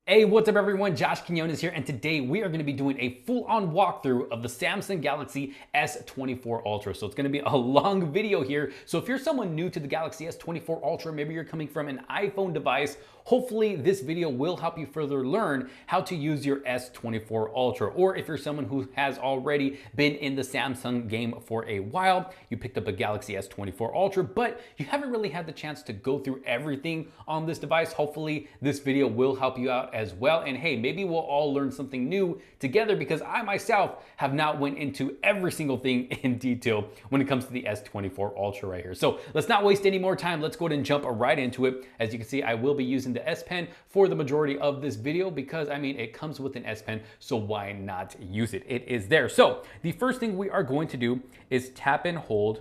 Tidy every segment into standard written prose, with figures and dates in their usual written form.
Hey, what's up everyone? Josh Quinones here, and today we are going to be doing a full-on walkthrough of the Samsung Galaxy S24 Ultra. So it's going to be a long video here. So if you're someone new to the Galaxy S24 Ultra, maybe you're coming from an iPhone device, hopefully this video will help you further learn how to use your S24 Ultra. Or if you're someone who has already been in the Samsung game for a while, you picked up a Galaxy S24 Ultra, but you haven't really had the chance to go through everything on this device, hopefully this video will help you out as well. And hey, maybe we'll all learn something new together, because I myself have not went into every single thing in detail when it comes to the S24 Ultra right here. So let's not waste any more time. Let's go ahead and jump right into it. As you can see, I will be using the S Pen for the majority of this video because I mean, it comes with an S Pen, so why not use it? It is there. So the first thing we are going to do is tap and hold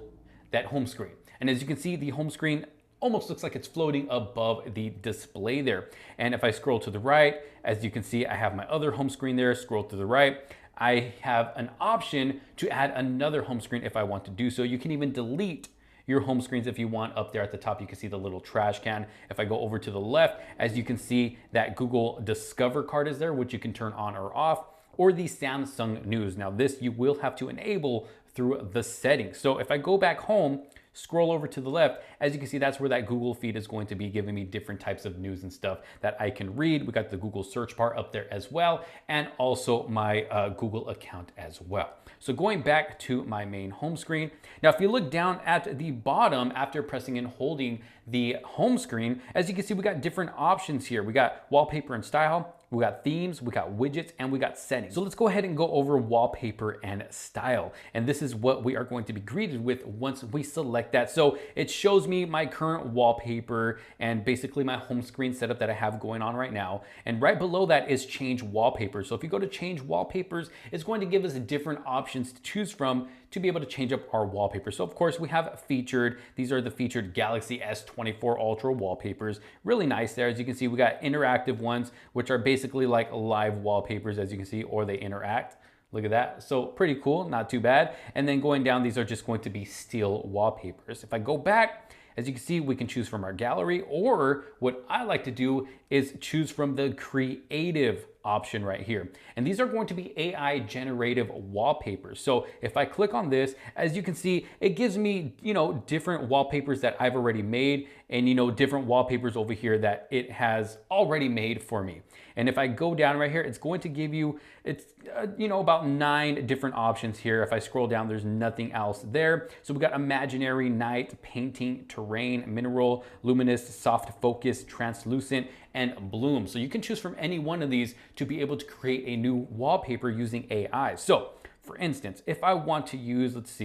that home screen. And as you can see, the home screen almost looks like it's floating above the display there. And if I scroll to the right, as you can see, I have my other home screen there. Scroll to the right, I have an option to add another home screen if I want to do so. You can even delete your home screens if you want. Up there at the top, you can see the little trash can. If I go over to the left, as you can see, that Google Discover card is there, which you can turn on or off, or the Samsung News. Now this you will have to enable through the settings. So if I go back home, scroll over to the left, as you can see, that's where that Google feed is going to be giving me different types of news and stuff that I can read. We got the Google search bar up there as well, and also my Google account as well. So going back to my main home screen. Now, if you look down at the bottom after pressing and holding the home screen, as you can see, we got different options here. We got wallpaper and style, we got themes, we got widgets, and we got settings. So let's go ahead and go over wallpaper and style. And this is what we are going to be greeted with once we select that. So it shows me my current wallpaper and basically my home screen setup that I have going on right now. And right below that is change wallpaper. So if you go to change wallpapers, it's going to give us different options to choose from to be able to change up our wallpaper. So of course we have featured, these are the featured Galaxy S24 Ultra wallpapers. Really nice there. As you can see, we got interactive ones, which are basically like live wallpapers, as you can see, or they interact. Look at that. So pretty cool, not too bad. And then going down, these are just going to be still wallpapers. If I go back, as you can see, we can choose from our gallery, or what I like to do is choose from the creative option right here. And these are going to be AI generative wallpapers. So if I click on this, as you can see, it gives me, different wallpapers that I've already made, and different wallpapers over here that it has already made for me. And if I go down right here, it's going to give you, about 9 different options here. If I scroll down, there's nothing else there. So we got imaginary, night, painting, terrain, mineral, luminous, soft focus, translucent, and bloom. So you can choose from any one of these to be able to create a new wallpaper using AI. So for instance, if I want to use, let's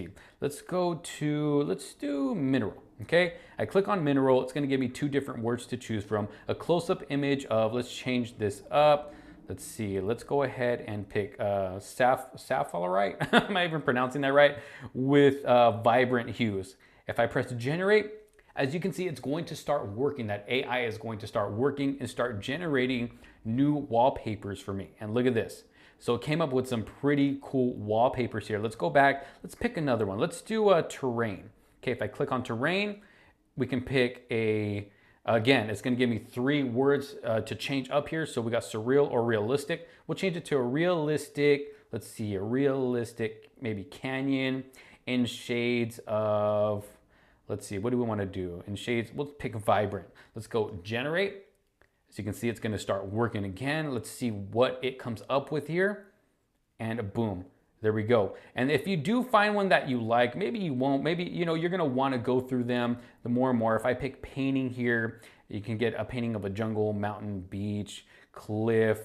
do mineral. Okay, I click on mineral, it's gonna give me 2 different words to choose from. A close-up image of, let's change this up. Let's see, let's go ahead and pick sapphire, am I even pronouncing that right? With vibrant hues. If I press generate, as you can see, it's going to start working. That AI is going to start working and start generating new wallpapers for me. And look at this. So it came up with some pretty cool wallpapers here. Let's go back, let's pick another one. Let's do a terrain. Okay, if I click on terrain, we can pick again, it's gonna give me 3 words to change up here. So we got surreal or realistic. We'll change it to a realistic, let's see, a realistic, maybe canyon in shades of, let's see, what do we wanna do? In shades, we'll pick vibrant. Let's go generate. As you can see, it's gonna start working again. Let's see what it comes up with here. And boom. There we go. And if you do find one that you like, maybe you won't, maybe, you're gonna wanna go through them the more and more. If I pick painting here, you can get a painting of a jungle, mountain, beach, cliff.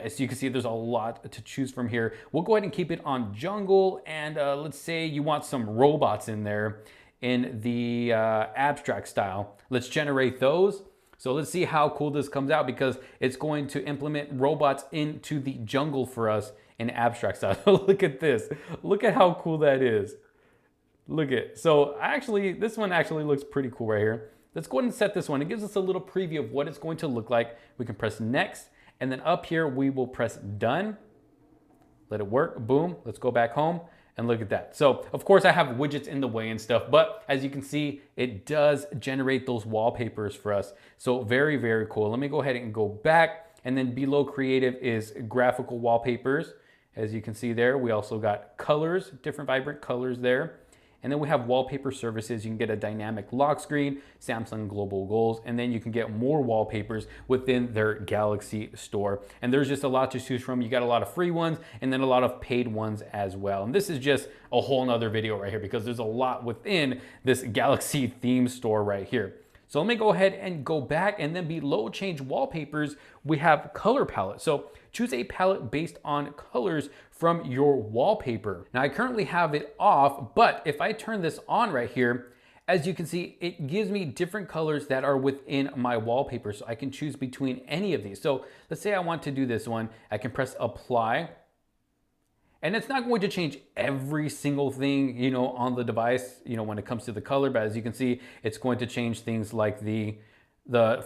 As you can see, there's a lot to choose from here. We'll go ahead and keep it on jungle. And let's say you want some robots in there in the abstract style. Let's generate those. So let's see how cool this comes out, because it's going to implement robots into the jungle for us in abstract style. Look at this. Look at how cool that is. Look at, so actually, this one actually looks pretty cool right here. Let's go ahead and set this one. It gives us a little preview of what it's going to look like. We can press next, and then up here, we will press done. Let it work, boom. Let's go back home. And look at that. So of course I have widgets in the way and stuff, but as you can see, it does generate those wallpapers for us. So very, very cool. Let me go ahead and go back. And then below creative is graphical wallpapers. As you can see there, we also got colors, different vibrant colors there. And then we have wallpaper services. You can get a dynamic lock screen, Samsung global goals, and then you can get more wallpapers within their Galaxy store. And there's just a lot to choose from. You got a lot of free ones and then a lot of paid ones as well. And this is just a whole nother video right here because there's a lot within this Galaxy theme store right here. So let me go ahead and go back, and then below change wallpapers, we have color palette. So choose a palette based on colors from your wallpaper. Now I currently have it off, but if I turn this on right here, as you can see, it gives me different colors that are within my wallpaper. So I can choose between any of these. So let's say I want to do this one. I can press apply. And it's not going to change every single thing, you know, on the device, you know, when it comes to the color, but as you can see, it's going to change things like the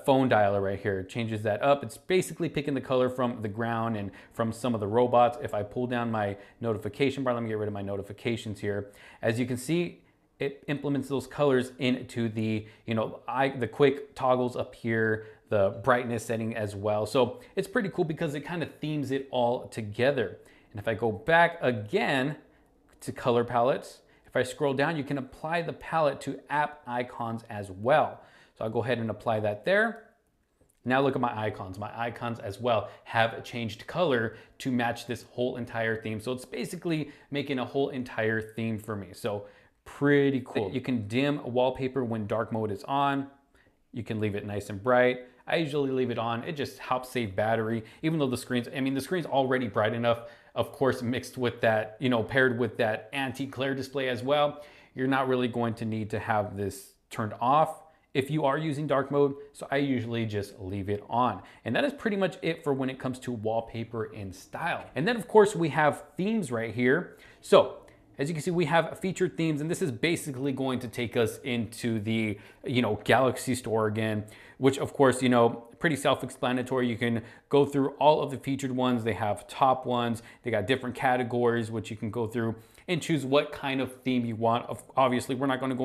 phone dialer right here. It changes that up. It's basically picking the color from the ground and from some of the robots. If I pull down my notification bar, let me get rid of my notifications here. As you can see, it implements those colors into the, you know, the quick toggles up here, the brightness setting as well. So it's pretty cool because it kind of themes it all together. And if I go back again to color palettes, if I scroll down, you can apply the palette to app icons as well. So I'll go ahead and apply that there. Now look at my icons. My icons as well have changed color to match this whole entire theme. So it's basically making a whole entire theme for me. So pretty cool. You can dim a wallpaper when dark mode is on. You can leave it nice and bright. I usually leave it on. It just helps save battery, even though the screen's already bright enough. Of course, mixed with that, you know, paired with that anti-glare display as well, you're not really going to need to have this turned off if you are using dark mode. So I usually just leave it on. And that is pretty much it for when it comes to wallpaper and style. And then of course we have themes right here. So as you can see, we have featured themes, and this is basically going to take us into the, you know, Galaxy store again, which of course, you know, pretty self-explanatory. You can go through all of the featured ones. They have top ones. They got different categories, which you can go through and choose what kind of theme you want. Obviously, we're not going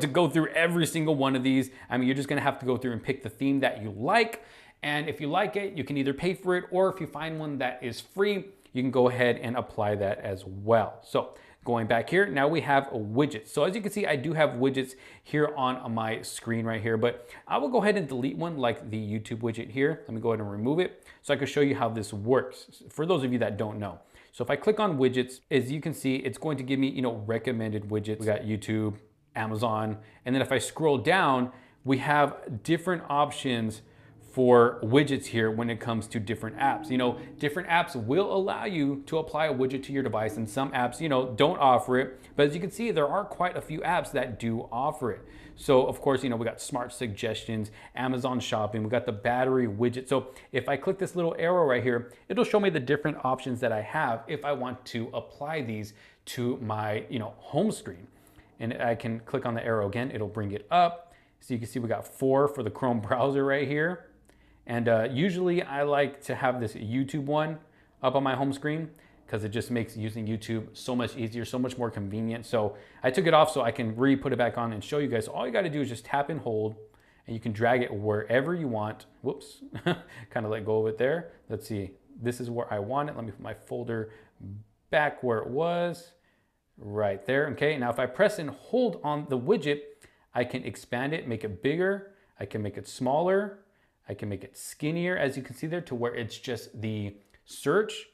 to go through every single one of these. I mean, you're just going to have to go through and pick the theme that you like. And if you like it, you can either pay for it, or if you find one that is free, you can go ahead and apply that as well. So going back here, now we have widgets. So as you can see, I do have widgets here on my screen right here, but I will go ahead and delete one like the YouTube widget here. Let me go ahead and remove it so I can show you how this works for those of you that don't know. So if I click on widgets, as you can see, it's going to give me, you know, recommended widgets. We got YouTube, Amazon, and then if I scroll down, we have different options for widgets here when it comes to different apps. You know, different apps will allow you to apply a widget to your device, and some apps, you know, don't offer it. But as you can see, there are quite a few apps that do offer it. So of course, you know, we got smart suggestions, Amazon shopping, we got the battery widget. So if I click this little arrow right here, it'll show me the different options that I have if I want to apply these to my, you know, home screen. And I can click on the arrow again, it'll bring it up. So you can see we got 4 for the Chrome browser right here. And usually I like to have this YouTube one up on my home screen because it just makes using YouTube so much easier, so much more convenient. So I took it off so I can re-put it back on and show you guys. So all you got to do is just tap and hold, and you can drag it wherever you want. Whoops, kind of let go of it there. Let's see, this is where I want it. Let me put my folder back where it was, right there. Okay, now if I press and hold on the widget, I can expand it, make it bigger. I can make it smaller. I can make it skinnier, as you can see there, to where it's just the search,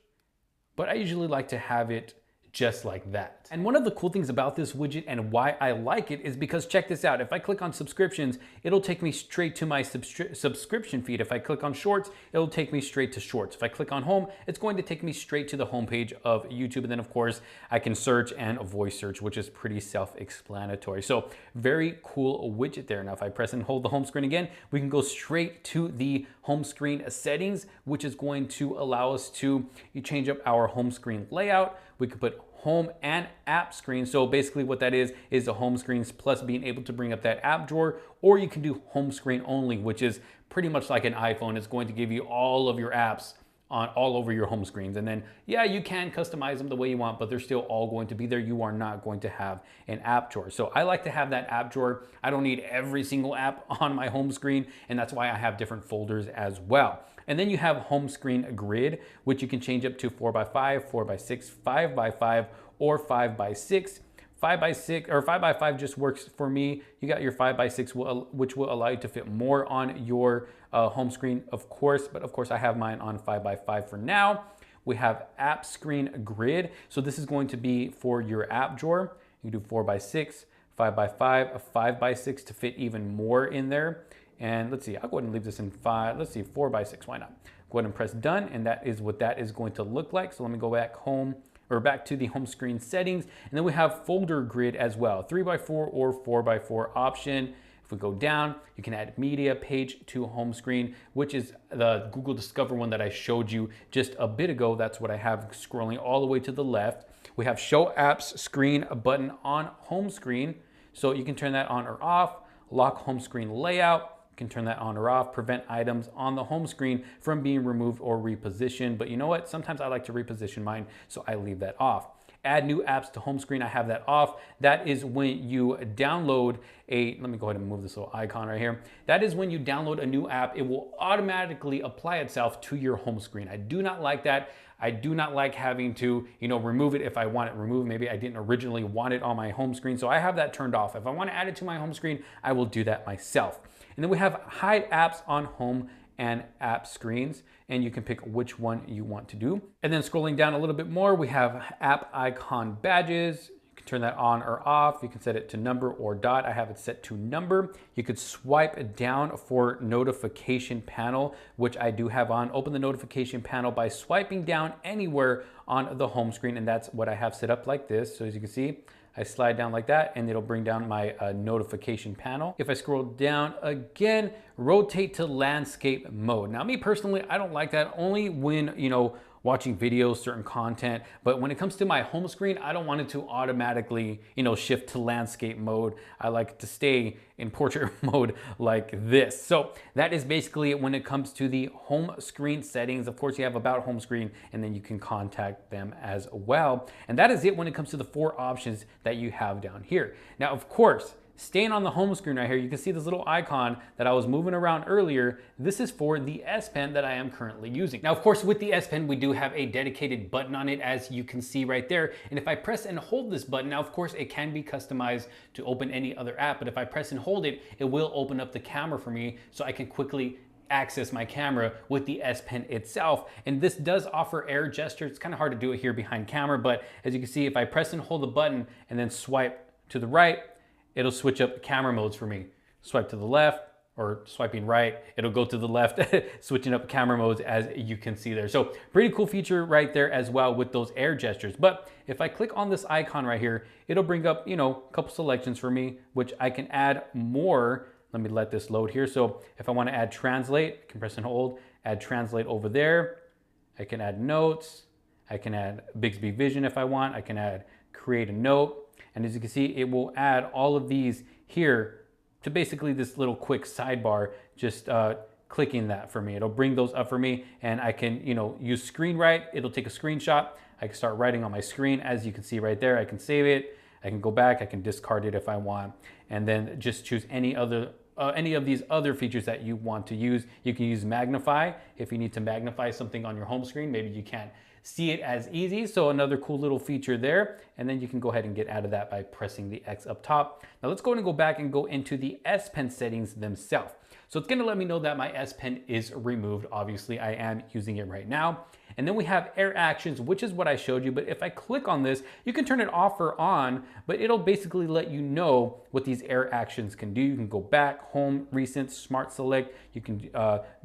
but I usually like to have it just like that. And one of the cool things about this widget and why I like it is because, check this out, if I click on subscriptions, it'll take me straight to my subscription feed. If I click on shorts, it'll take me straight to shorts. If I click on home, it's going to take me straight to the homepage of YouTube. And then of course, I can search and voice search, which is pretty self-explanatory. So very cool widget there. Now, if I press and hold the home screen again, we can go straight to the home screen settings, which is going to allow us to change up our home screen layout. We could put home and app screen. So basically what that is the home screens plus being able to bring up that app drawer, or you can do home screen only, which is pretty much like an iPhone. It's going to give you all of your apps on all over your home screens. And then, yeah, you can customize them the way you want, but they're still all going to be there. You are not going to have an app drawer. So I like to have that app drawer. I don't need every single app on my home screen, and that's why I have different folders as well. And then you have home screen grid, which you can change up to 4x5, 4x6, 5x5, or 5x6. 5x6 or 5x5 just works for me. You got your 5x6, which will allow you to fit more on your home screen, of course, but of course I have mine on 5x5 for now. We have app screen grid. So this is going to be for your app drawer. You can do 4x6, 5x5, a 5x6 to fit even more in there. And let's see, I'll go ahead and leave this in 5, let's see, 4x6, why not? Go ahead and press done, and that is what that is going to look like. So let me go back home, or back to the home screen settings. And then we have folder grid as well, 3x4 or 4x4 option. If we go down, you can add media page to home screen, which is the Google Discover one that I showed you just a bit ago. That's what I have scrolling all the way to the left. We have show apps screen button on home screen. So you can turn that on or off. Lock home screen layout. You can turn that on or off, prevent items on the home screen from being removed or repositioned. But you know what? Sometimes I like to reposition mine, so I leave that off. Add new apps to home screen, I have that off. That is when you download let me go ahead and move this little icon right here. That is when you download a new app, it will automatically apply itself to your home screen. I do not like that. I do not like having to, remove it if I want it removed. Maybe I didn't originally want it on my home screen, so I have that turned off. If I want to add it to my home screen, I will do that myself. And then we have hide apps on home and app screens, and you can pick which one you want to do. And then scrolling down a little bit more, we have app icon badges. You can turn that on or off. You can set it to number or dot. I have it set to number. You could swipe down for notification panel, which I do have on. Open the notification panel by swiping down anywhere on the home screen, and that's what I have set up like this. So as you can see, I slide down like that and it'll bring down my notification panel. If I scroll down again, rotate to landscape mode. Now me personally, I don't like that, only when, watching videos, certain content. But when it comes to my home screen, I don't want it to automatically, shift to landscape mode. I like it to stay in portrait mode like this. So that is basically it when it comes to the home screen settings. Of course, you have about home screen, and then you can contact them as well. And that is it when it comes to the 4 options that you have down here. Now, of course, staying on the home screen right here, you can see this little icon that I was moving around earlier. This is for the S Pen that I am currently using. Now, of course, with the S Pen, we do have a dedicated button on it, as you can see right there. And if I press and hold this button, now, of course, it can be customized to open any other app, but if I press and hold it, it will open up the camera for me so I can quickly access my camera with the S Pen itself. And this does offer air gestures. It's kind of hard to do it here behind camera, but as you can see, if I press and hold the button and then swipe to the right, it'll switch up camera modes for me. Swipe to the left or swiping right, it'll go to the left, switching up camera modes as you can see there. So pretty cool feature right there as well with those air gestures. But if I click on this icon right here, it'll bring up, a couple selections for me, which I can add more. Let me let this load here. So if I want to add translate, I can press and hold, add translate over there. I can add notes. I can add Bixby Vision if I want. I can add create a note. And as you can see, it will add all of these here to basically this little quick sidebar, just clicking that for me. It'll bring those up for me, and I can, use screen write. It'll take a screenshot. I can start writing on my screen. As you can see right there, I can save it. I can go back. I can discard it if I want, and then just choose any of these other features that you want to use. You can use magnify if you need to magnify something on your home screen. Maybe you can't see it as easy, so another cool little feature there. And then you can go ahead and get out of that by pressing the X up top. Now let's go ahead and go back and go into the S Pen settings themselves. So it's gonna let me know that my S Pen is removed. Obviously, I am using it right now. And then we have air actions, which is what I showed you. But if I click on this, you can turn it off or on, but it'll basically let you know what these air actions can do. You can go back, home, recent, smart select. You can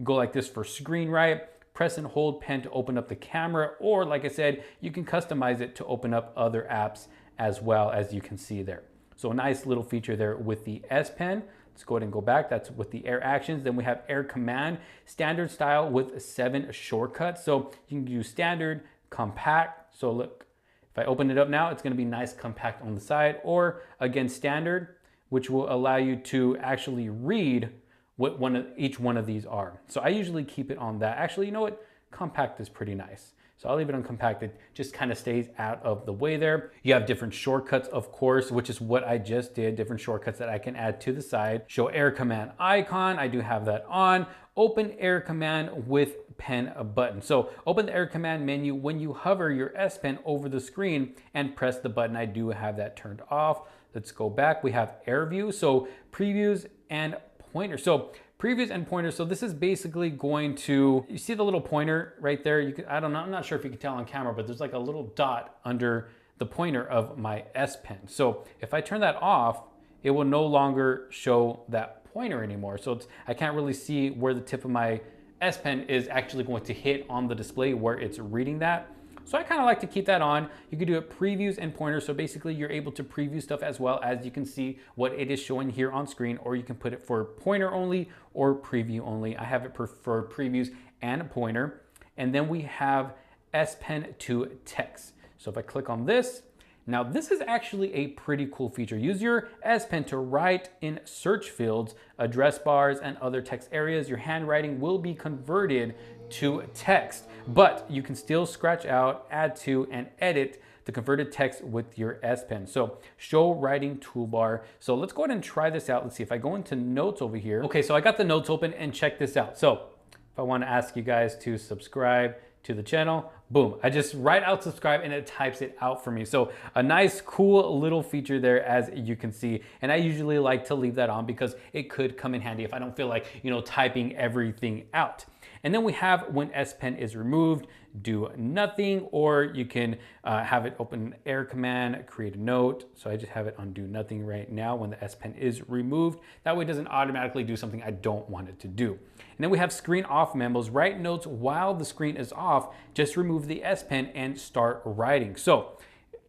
go like this for screen write. Press and hold pen to open up the camera, or like I said, you can customize it to open up other apps as well, as you can see there. So a nice little feature there with the S Pen. Let's go ahead and go back. That's with the air actions. Then we have air command, standard style with 7 shortcuts. So you can use standard, compact. So look, if I open it up now, it's gonna be nice compact on the side, or again, standard, which will allow you to actually read what each one of these are. So I usually keep it on that. Actually, you know what? Compact is pretty nice. So I'll leave it on compact. It just kind of stays out of the way there. You have different shortcuts, of course, which is what I just did. Different shortcuts that I can add to the side. Show air command icon. I do have that on. open Air Command with pen button. So open the Air Command menu when you hover your S Pen over the screen and press the button. I do have that turned off. Let's go back. We have Air View, so previews and pointer. So previews and pointers. So this is basically going to, you see the little pointer right there? You can, I don't know, I'm not sure if you can tell on camera, but there's like a little dot under the pointer of my S Pen. So if I turn that off, it will no longer show that pointer anymore. So I can't really see where the tip of my S Pen is actually going to hit on the display where it's reading that. So I kind of like to keep that on. You can do it previews and pointers. So basically you're able to preview stuff as well as you can see what it is showing here on screen, or you can put it for pointer only or preview only. I have it for previews and pointer. And then we have S Pen to text. So if I click on this, now this is actually a pretty cool feature. Use your S Pen to write in search fields, address bars, and other text areas. Your handwriting will be converted to text, but you can still scratch out, add to, and edit the converted text with your S Pen. So show writing toolbar. So let's go ahead and try this out. Let's see if I go into notes over here. Okay, so I got the notes open and check this out. So if I want to ask you guys to subscribe to the channel, boom, I just write out subscribe and it types it out for me. So a nice, cool little feature there, as you can see. And I usually like to leave that on because it could come in handy if I don't feel like, typing everything out. And then we have when S Pen is removed, do nothing, or you can have it open Air Command, create a note. So I just have it on do nothing right now when the S Pen is removed. That way it doesn't automatically do something I don't want it to do. And then we have screen off memos, write notes while the screen is off, just remove the S Pen and start writing. So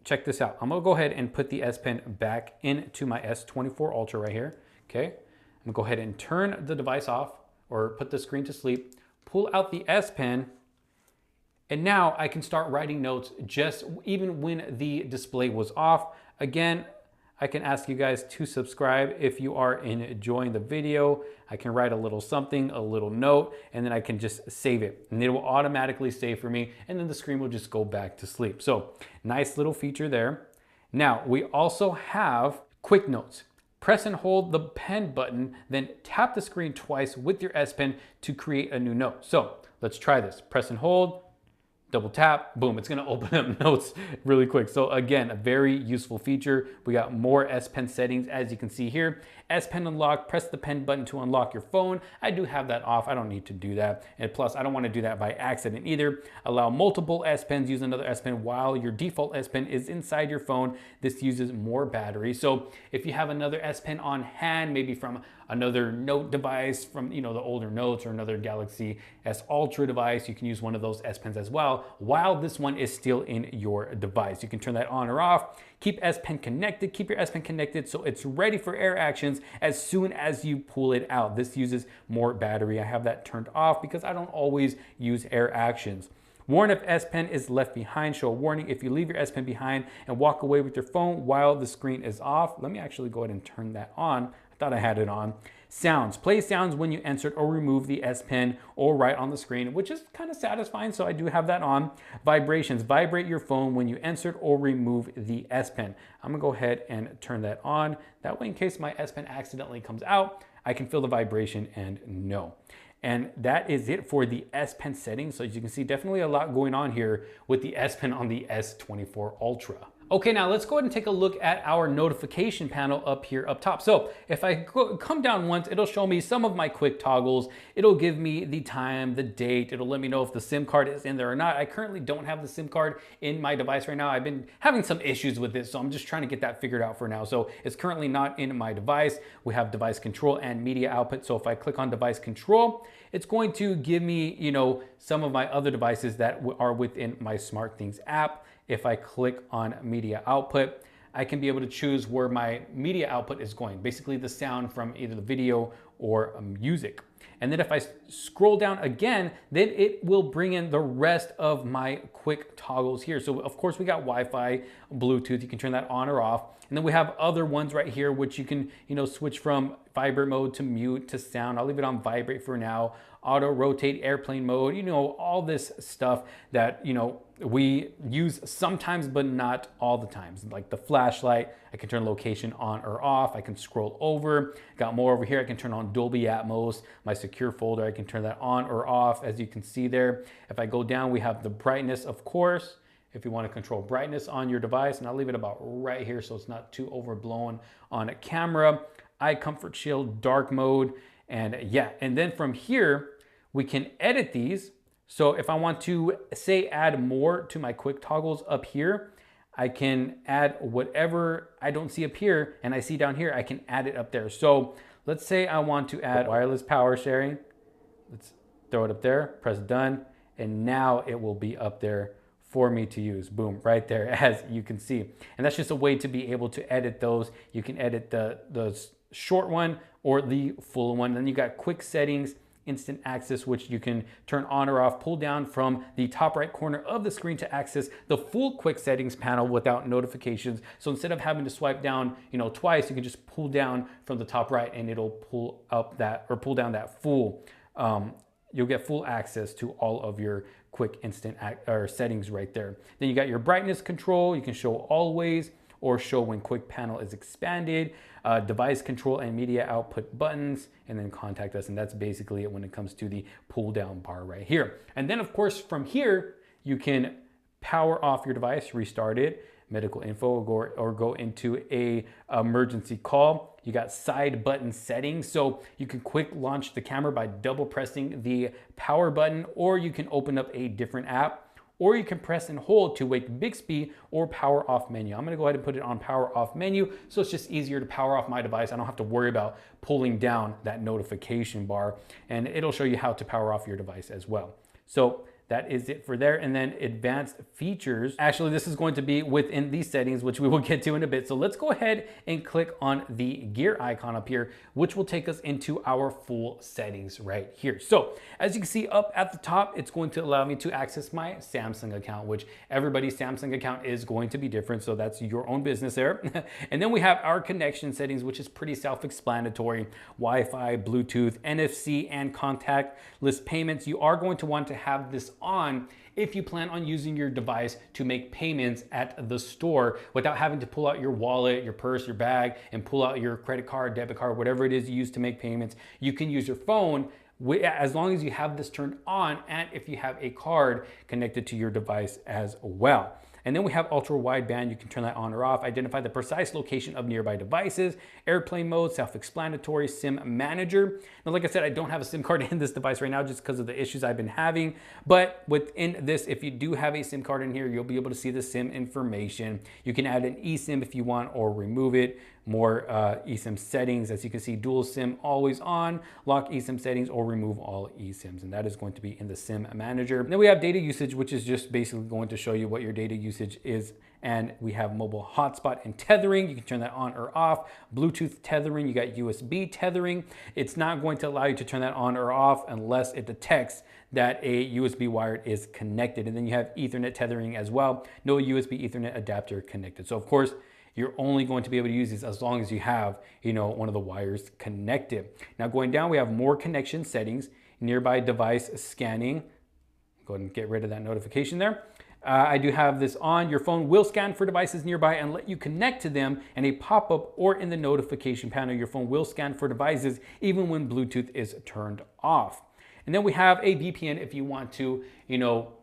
check this out. I'm gonna go ahead and put the S Pen back into my S24 Ultra right here, okay? I'm gonna go ahead and turn the device off or put the screen to sleep, pull out the S Pen, and now I can start writing notes just even when the display was off. Again, I can ask you guys to subscribe if you are enjoying the video. I can write a little something, a little note, and then I can just save it. And it will automatically save for me, and then the screen will just go back to sleep. So nice little feature there. Now, we also have quick notes. Press and hold the pen button, then tap the screen twice with your S Pen to create a new note. So let's try this. Press and hold, double tap, boom, it's gonna open up notes really quick. So again, a very useful feature. We got more S Pen settings, as you can see here. S Pen unlock, press the pen button to unlock your phone. I do have that off, I don't need to do that. And plus, I don't wanna do that by accident either. Allow multiple S Pens, use another S Pen while your default S Pen is inside your phone. This uses more battery. So if you have another S Pen on hand, maybe from another Note device, from the older Notes, or another Galaxy S Ultra device, you can use one of those S Pens as well while this one is still in your device. You can turn that on or off. Keep S Pen connected, keep your S Pen connected so it's ready for air actions as soon as you pull it out. This uses more battery. I have that turned off because I don't always use air actions. Warn if S Pen is left behind. Show a warning if you leave your S Pen behind and walk away with your phone while the screen is off. Let me actually go ahead and turn that on. I thought I had it on. Sounds. Play sounds when you insert or remove the S Pen or write on the screen, which is kind of satisfying, so I do have that on. Vibrations. Vibrate your phone when you insert or remove the S Pen. I'm gonna go ahead and turn that on. That way, in case my S Pen accidentally comes out, I can feel the vibration and know. And that is it for the S Pen settings. So as you can see, definitely a lot going on here with the S Pen on the S24 Ultra. Okay, now let's go ahead and take a look at our notification panel up here up top. So if I come down once, it'll show me some of my quick toggles. It'll give me the time, the date. It'll let me know if the SIM card is in there or not. I currently don't have the SIM card in my device right now. I've been having some issues with this, so I'm just trying to get that figured out for now. So it's currently not in my device. We have device control and media output. So if I click on device control, it's going to give me, some of my other devices that are within my SmartThings app. If I click on media output, I can be able to choose where my media output is going, basically the sound from either the video or music. And then if I scroll down again, then it will bring in the rest of my quick toggles here. So of course we got Wi-Fi, Bluetooth, you can turn that on or off. And then we have other ones right here, which you can, switch from vibrate mode to mute to sound. I'll leave it on vibrate for now. auto rotate, airplane mode, you know, all this stuff that, you know, we use sometimes, but not all the times. Like the flashlight, I can turn location on or off. I can scroll over. Got more over here. I can turn on Dolby Atmos. My secure folder, I can turn that on or off, as you can see there. If I go down, we have the brightness, of course. If you want to control brightness on your device, and I'll leave it about right here so it's not too overblown on a camera. Eye comfort shield, dark mode, and yeah. And then from here, we can edit these. So if I want to, say, add more to my quick toggles up here, I can add whatever I don't see up here and I see down here, I can add it up there. So let's say I want to add wireless power sharing. Let's throw it up there, press done, and now it will be up there for me to use. Boom, right there, as you can see. And that's just a way to be able to edit those. You can edit the short one or the full one. Then you got quick settings, instant access, which you can turn on or off, pull down from the top right corner of the screen to access the full quick settings panel without notifications. So instead of having to swipe down, you know, twice, you can just pull down from the top right and it'll pull up that, or pull down that full, you'll get full access to all of your quick instant settings right there. Then you got your brightness control. You can show always or show when quick panel is expanded, device control and media output buttons, and then contact us. And that's basically it when it comes to the pull down bar right here. And then of course from here, you can power off your device, restart it, medical info, or go into a emergency call. You got side button settings, so you can quick launch the camera by double pressing the power button, or you can open up a different app, or you can press and hold to wake Bixby or power off menu. I'm gonna go ahead and put it on power off menu, so it's just easier to power off my device. I don't have to worry about pulling down that notification bar, and it'll show you how to power off your device as well. So that is it for there. And then advanced features. Actually, this is going to be within these settings, which we will get to in a bit. So let's go ahead and click on the gear icon up here, which will take us into our full settings right here. So as you can see up at the top, it's going to allow me to access my Samsung account, which everybody's Samsung account is going to be different. So that's your own business there. And then we have our connection settings, which is pretty self-explanatory. Wi-Fi, Bluetooth, NFC, and contactless payments. You are going to want to have this on if you plan on using your device to make payments at the store without having to pull out your wallet, your purse, your bag, and pull out your credit card, debit card, whatever it is you use to make payments. You can use your phone as long as you have this turned on and if you have a card connected to your device as well. And then we have ultra wideband. You can turn that on or off, identify the precise location of nearby devices, airplane mode, self-explanatory, SIM manager. Now, like I said, I don't have a SIM card in this device right now just because of the issues I've been having. But within this, if you do have a SIM card in here, you'll be able to see the SIM information. You can add an eSIM if you want or remove it. More eSIM settings. As you can see, dual SIM always on, lock eSIM settings, or remove all eSIMs. And that is going to be in the SIM manager. And then we have data usage, which is just basically going to show you what your data usage is. And we have mobile hotspot and tethering. You can turn that on or off. Bluetooth tethering, you got USB tethering. It's not going to allow you to turn that on or off unless it detects that a USB wire is connected. And then you have Ethernet tethering as well. No USB Ethernet adapter connected. So of course, you're only going to be able to use these as long as you have, one of the wires connected. Now going down, we have more connection settings, nearby device scanning. Go ahead and get rid of that notification there. I do have this on. Your phone will scan for devices nearby and let you connect to them, and a pop-up or in the notification panel, your phone will scan for devices even when Bluetooth is turned off. And then we have a VPN if you want to,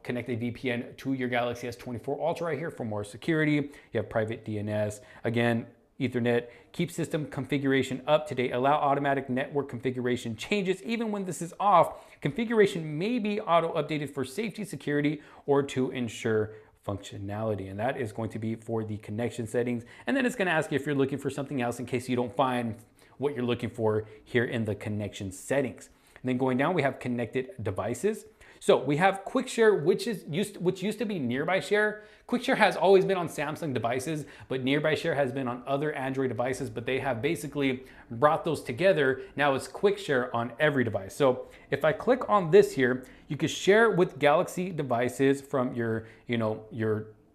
connect a VPN to your Galaxy S24 Ultra right here for more security. You have private DNS. Again, Ethernet, keep system configuration up to date, allow automatic network configuration changes even when this is off. Configuration may be auto updated for safety, security, or to ensure functionality. And that is going to be for the connection settings. And then it's going to ask you if you're looking for something else in case you don't find what you're looking for here in the connection settings. And then going down, we have connected devices. So we have Quick Share, which used to be Nearby Share. Quick Share has always been on Samsung devices, but Nearby Share has been on other Android devices, but they have basically brought those together. Now it's Quick Share on every device. So if I click on this here, you can share with Galaxy devices from your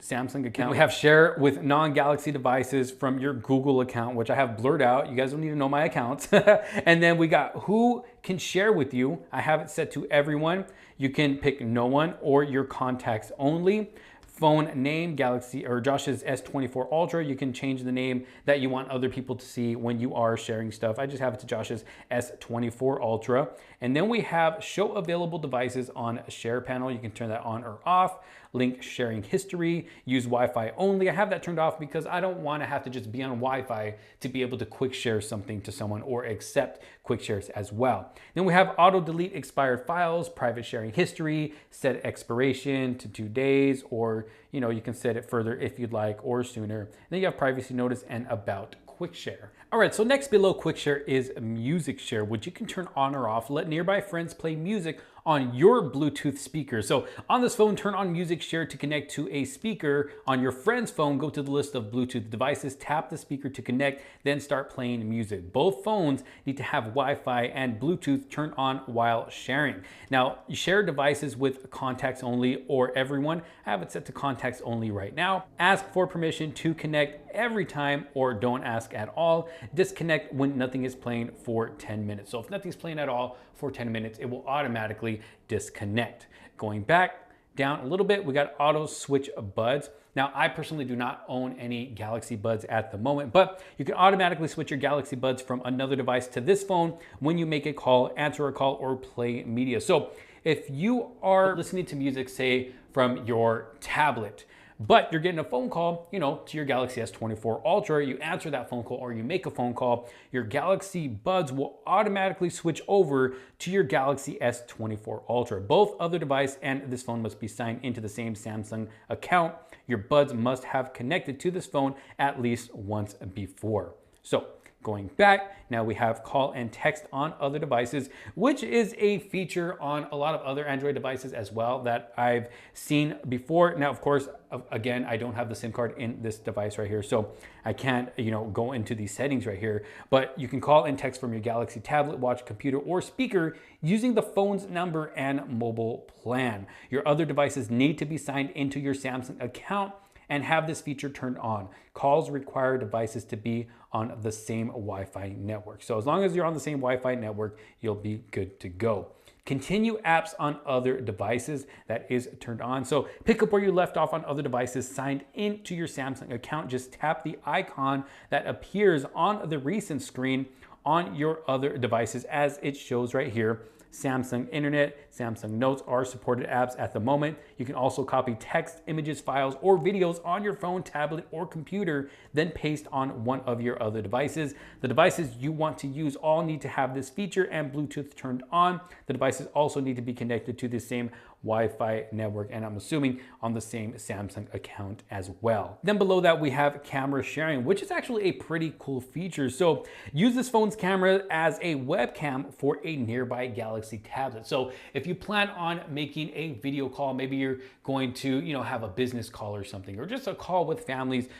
Samsung account. We have share with non-Galaxy devices from your Google account, which I have blurred out. You guys don't need to know my account. And then we got who can share with you. I have it set to everyone. You can pick no one or your contacts only. Phone name, Galaxy or Josh's S24 Ultra. You can change the name that you want other people to see when you are sharing stuff. I just have it to Josh's S24 Ultra. And then we have show available devices on share panel. You can turn that on or off. Link sharing history, use Wi-Fi only. I have that turned off because I don't want to have to just be on Wi-Fi to be able to quick share something to someone or accept quick shares as well. Then we have auto delete expired files, private sharing history, set expiration to 2 days, or you can set it further if you'd like or sooner. Then you have privacy notice and about quick share. All right, so next below quick share is music share, which you can turn on or off. Let nearby friends play music on your Bluetooth speaker. So on this phone, turn on music share to connect to a speaker. On your friend's phone, go to the list of Bluetooth devices, tap the speaker to connect, then start playing music. Both phones need to have Wi-Fi and Bluetooth turned on while sharing. Now, you share devices with contacts only or everyone. I have it set to contacts only right now. Ask for permission to connect every time or don't ask at all. Disconnect when nothing is playing for 10 minutes. So if nothing's playing at all for 10 minutes, it will automatically disconnect. Going back down a little bit, we got auto switch buds. Now, I personally do not own any Galaxy Buds at the moment, but you can automatically switch your Galaxy Buds from another device to this phone when you make a call, answer a call, or play media. So if you are listening to music, say from your tablet, but you're getting a phone call, to your Galaxy S24 Ultra, you answer that phone call or you make a phone call, your Galaxy Buds will automatically switch over to your Galaxy S24 Ultra. Both other device and this phone must be signed into the same Samsung account. Your Buds must have connected to this phone at least once before. So going back, now we have call and text on other devices, which is a feature on a lot of other Android devices as well that I've seen before. Now, of course, again, I don't have the SIM card in this device right here, so I can't, go into these settings right here, but you can call and text from your Galaxy tablet, watch, computer, or speaker using the phone's number and mobile plan. Your other devices need to be signed into your Samsung account and have this feature turned on. Calls require devices to be on the same Wi-Fi network. So as long as you're on the same Wi-Fi network, you'll be good to go. Continue apps on other devices, that is turned on. So pick up where you left off on other devices signed into your Samsung account. Just tap the icon that appears on the recent screen on your other devices as it shows right here. Samsung Internet, Samsung Notes are supported apps at the moment. You can also copy text, images, files, or videos on your phone, tablet, or computer, then paste on one of your other devices. The devices you want to use all need to have this feature and Bluetooth turned on. The devices also need to be connected to the same Wi-Fi network, and I'm assuming on the same Samsung account as well. Then below that, we have camera sharing, which is actually a pretty cool feature. So use this phone's camera as a webcam for a nearby Galaxy tablet. So if you plan on making a video call, maybe you're going to, have a business call or something, or just a call with families,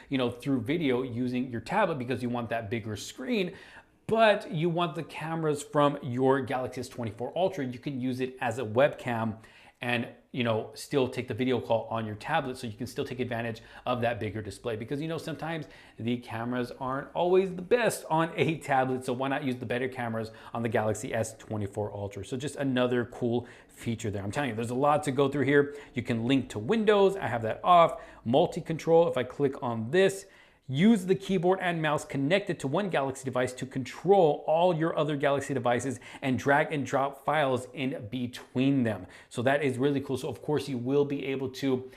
through video using your tablet because you want that bigger screen, but you want the cameras from your Galaxy S24 Ultra, you can use it as a webcam and still take the video call on your tablet, so you can still take advantage of that bigger display, because sometimes the cameras aren't always the best on a tablet, so why not use the better cameras on the Galaxy S24 Ultra? So just another cool feature there. I'm telling you, there's a lot to go through here. You can link to Windows, I have that off. Multi-control, if I click on this, use the keyboard and mouse connected to one Galaxy device to control all your other Galaxy devices and drag and drop files in between them. So that is really cool. So of course you will be able to,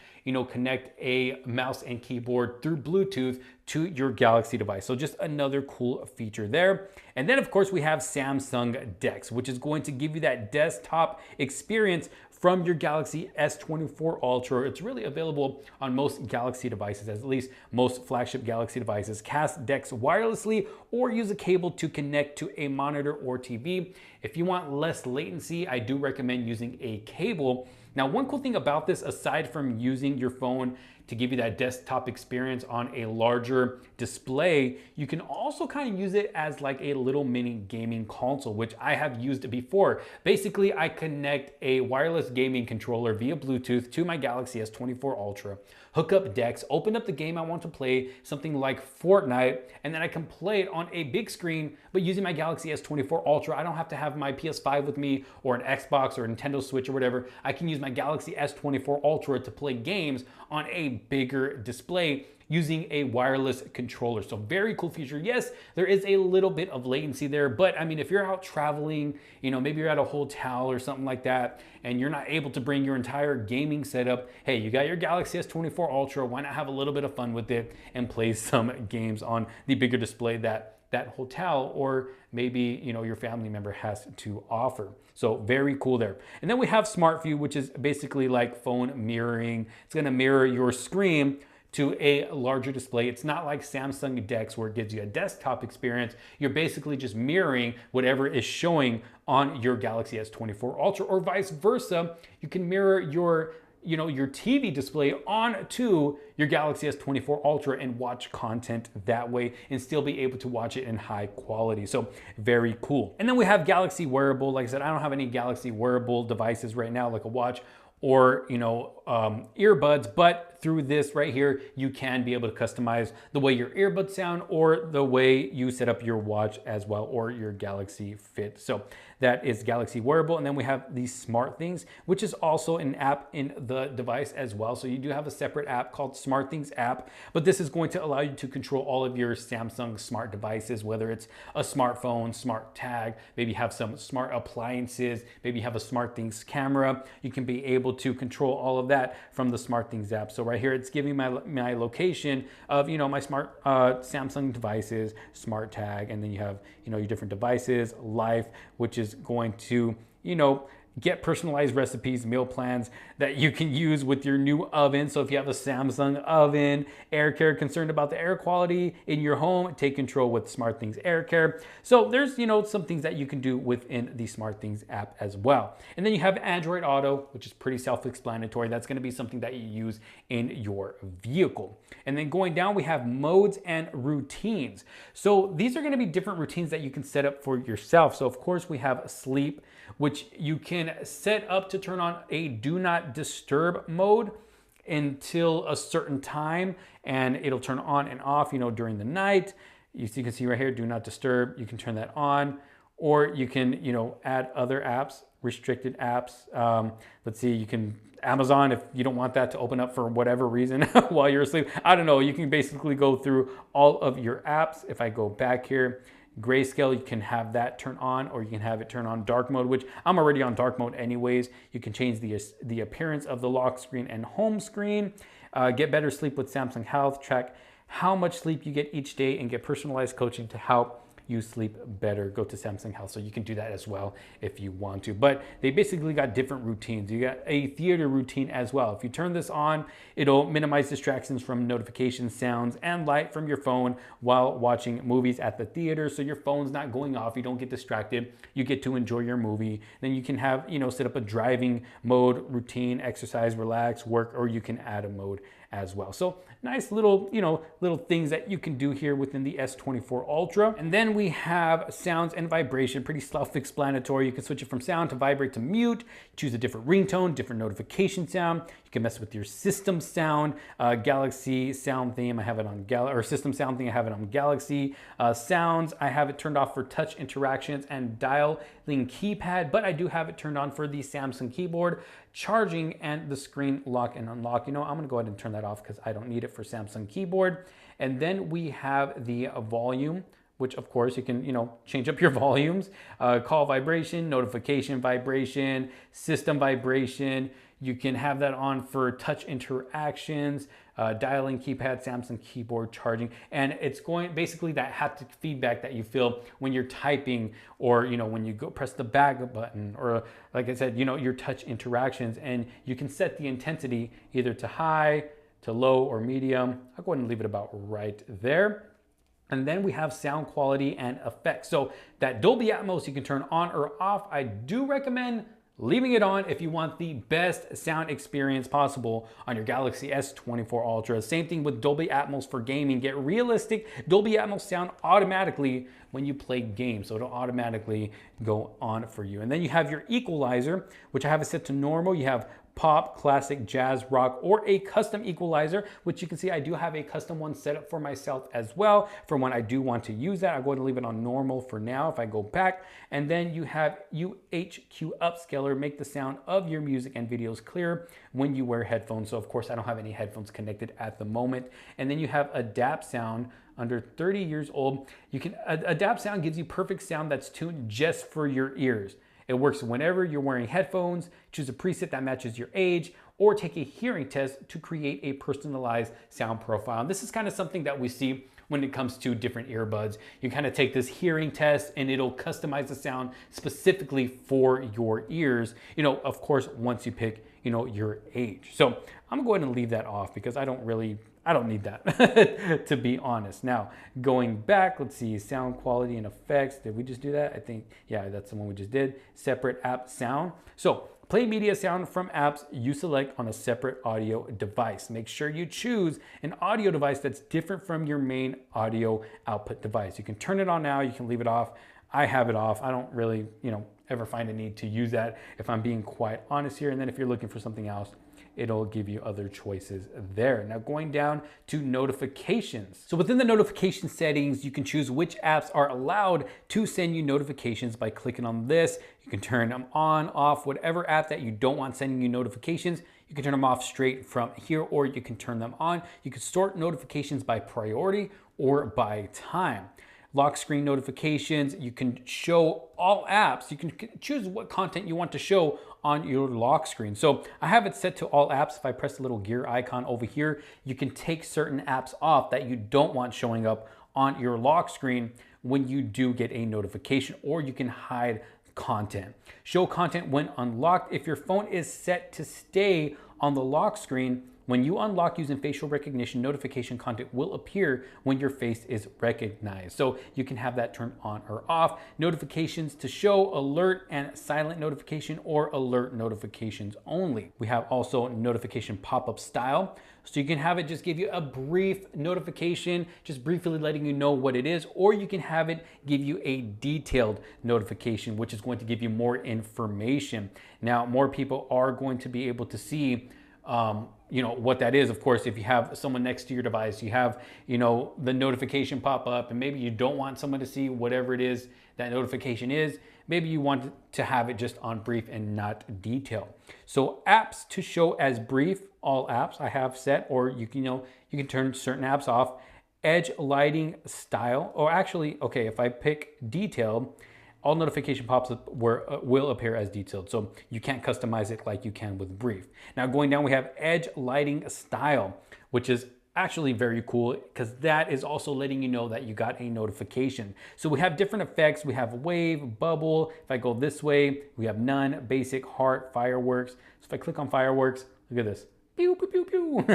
connect a mouse and keyboard through Bluetooth to your Galaxy device. So just another cool feature there. And then of course we have Samsung DeX, which is going to give you that desktop experience from your Galaxy S24 Ultra. It's really available on most Galaxy devices, at least most flagship Galaxy devices. Cast DeX wirelessly or use a cable to connect to a monitor or TV. If you want less latency, I do recommend using a cable. Now, one cool thing about this, aside from using your phone to give you that desktop experience on a larger display. You can also kind of use it as like a little mini gaming console, which I have used before. Basically, I connect a wireless gaming controller via Bluetooth to my Galaxy S24 Ultra, hook up DeX, open up the game I want to play, something like Fortnite, and then I can play it on a big screen, but using my Galaxy S24 Ultra, I don't have to have my PS5 with me or an Xbox or a Nintendo Switch or whatever. I can use my Galaxy S24 Ultra to play games on a bigger display using a wireless controller. So very cool feature. Yes, there is a little bit of latency there, but I mean, if you're out traveling, you know, maybe you're at a hotel or something like that, and you're not able to bring your entire gaming setup, hey, you got your Galaxy S24 Ultra, why not have a little bit of fun with it and play some games on the bigger display that hotel or maybe, you know, your family member has to offer. So very cool there. And then we have Smart View, which is basically like phone mirroring. It's gonna mirror your screen to a larger display. It's not like Samsung DeX where it gives you a desktop experience. You're basically just mirroring whatever is showing on your Galaxy S24 Ultra, or vice versa. You can mirror your TV display onto your Galaxy S24 Ultra and watch content that way and still be able to watch it in high quality. So very cool. And then we have Galaxy Wearable. Like I said, I don't have any Galaxy Wearable devices right now, like a watch or earbuds, but through this right here, you can be able to customize the way your earbuds sound or the way you set up your watch as well, or your Galaxy Fit. So that is Galaxy Wearable. And then we have these Smart Things, which is also an app in the device as well. So you do have a separate app called Smart Things app, but this is going to allow you to control all of your Samsung smart devices, whether it's a smartphone, smart tag, maybe have some smart appliances, maybe have a Smart Things camera. You can be able to control all of that from the Smart Things app. So right here, it's giving my location of, my smart Samsung devices, smart tag, and then you have, your different devices, life, which is going to, get personalized recipes, meal plans that you can use with your new oven. So if you have a Samsung oven, air care, concerned about the air quality in your home, take control with Smart Things Air Care. So there's, some things that you can do within the Smart Things app as well. And then you have Android Auto, which is pretty self-explanatory. That's going to be something that you use in your vehicle. And then going down, we have modes and routines. So these are going to be different routines that you can set up for yourself. So of course we have sleep, which you can set up to turn on a do not disturb mode until a certain time, and it'll turn on and off, during the night. You can see right here, do not disturb. You can turn that on, or you can, add other apps, restricted apps. Let's see, you can Amazon, if you don't want that to open up for whatever reason while you're asleep. I don't know, you can basically go through all of your apps. If I go back here, grayscale, you can have that turn on, or you can have it turn on dark mode, which I'm already on dark mode anyways. You can change the appearance of the lock screen and home screen. Get better sleep with Samsung Health. Track how much sleep you get each day and get personalized coaching to help you sleep better. Go to Samsung Health. So you can do that as well if you want to. But they basically got different routines. You got a theater routine as well. If you turn this on, it'll minimize distractions from notifications, sounds, and light from your phone while watching movies at the theater. So your phone's not going off. You don't get distracted. You get to enjoy your movie. Then you can have, set up a driving mode, routine, exercise, relax, work, or you can add a mode as well. So nice little, little things that you can do here within the S24 Ultra. And then we have sounds and vibration, pretty self-explanatory. You can switch it from sound to vibrate to mute, choose a different ringtone, different notification sound. You can mess with your system sound, Galaxy sound theme. I have it on system sound theme. I have it on Galaxy sounds. I have it turned off for touch interactions and dialing keypad, but I do have it turned on for the Samsung keyboard, charging, and the screen lock and unlock. I'm gonna go ahead and turn that off because I don't need it for Samsung keyboard. And then we have the volume, which of course you can, change up your volumes, call vibration, notification vibration, system vibration. You can have that on for touch interactions, dialing keypad, Samsung keyboard, charging, and it's going basically that haptic feedback that you feel when you're typing, or when you go press the back button, or like I said, your touch interactions. And you can set the intensity either to high, to low, or medium. I'll go ahead and leave it about right there. And then we have sound quality and effects. So that Dolby Atmos you can turn on or off. I do recommend leaving it on if you want the best sound experience possible on your Galaxy S24 Ultra. Same thing with Dolby Atmos for gaming. Get realistic Dolby Atmos sound automatically when you play games, so it'll automatically go on for you. And then you have your equalizer, which I have it set to normal. You have pop, classic, jazz, rock, or a custom equalizer, which you can see I do have a custom one set up for myself as well for when I do want to use that. I'm going to leave it on normal for now if I go back. And then you have UHQ upscaler, make the sound of your music and videos clear when you wear headphones. So of course I don't have any headphones connected at the moment. And then you have adapt sound. Under 30 years old, you can adapt sound gives you perfect sound that's tuned just for your ears. It works whenever you're wearing headphones. Choose a preset that matches your age, or take a hearing test to create a personalized sound profile. And this is kind of something that we see when it comes to different earbuds. You kind of take this hearing test and it'll customize the sound specifically for your ears. You know, of course, once you pick, you know, your age. So I'm going to go ahead and leave that off because I don't need that to be honest. Now, going back, let's see, sound quality and effects. Did we just do that? I think, yeah, that's the one we just did. Separate app sound. So play media sound from apps you select on a separate audio device. Make sure you choose an audio device that's different from your main audio output device. You can turn it on now, you can leave it off. I have it off. I don't really, ever find a need to use that if I'm being quite honest here. And then if you're looking for something else, it'll give you other choices there. Now going down to notifications. So within the notification settings, you can choose which apps are allowed to send you notifications by clicking on this. You can turn them on, off, whatever app that you don't want sending you notifications. You can turn them off straight from here, or you can turn them on. You can sort notifications by priority or by time. Lock screen notifications, you can show all apps. You can choose what content you want to show on your lock screen. So I have it set to all apps. If I press the little gear icon over here, you can take certain apps off that you don't want showing up on your lock screen when you do get a notification, or you can hide content. Show content when unlocked. If your phone is set to stay on the lock screen, when you unlock using facial recognition, notification content will appear when your face is recognized. So you can have that turned on or off. Notifications to show, alert, and silent notification, or alert notifications only. We have also notification pop-up style. So you can have it just give you a brief notification, just briefly letting you know what it is, or you can have it give you a detailed notification, which is going to give you more information. Now, more people are going to be able to see what that is. Of course, if you have someone next to your device, you have, the notification pop up, and maybe you don't want someone to see whatever it is that notification is. Maybe you want to have it just on brief and not detailed. So apps to show as brief, all apps I have set, or you can turn certain apps off. Edge lighting style, or actually, okay, if I pick detailed, all notification pop-ups will appear as detailed. So you can't customize it like you can with brief. Now going down, we have edge lighting style, which is actually very cool because that is also letting you know that you got a notification. So we have different effects. We have wave, bubble. If I go this way, we have none, basic, heart, fireworks. So if I click on fireworks, look at this. Pew, pew, pew, pew.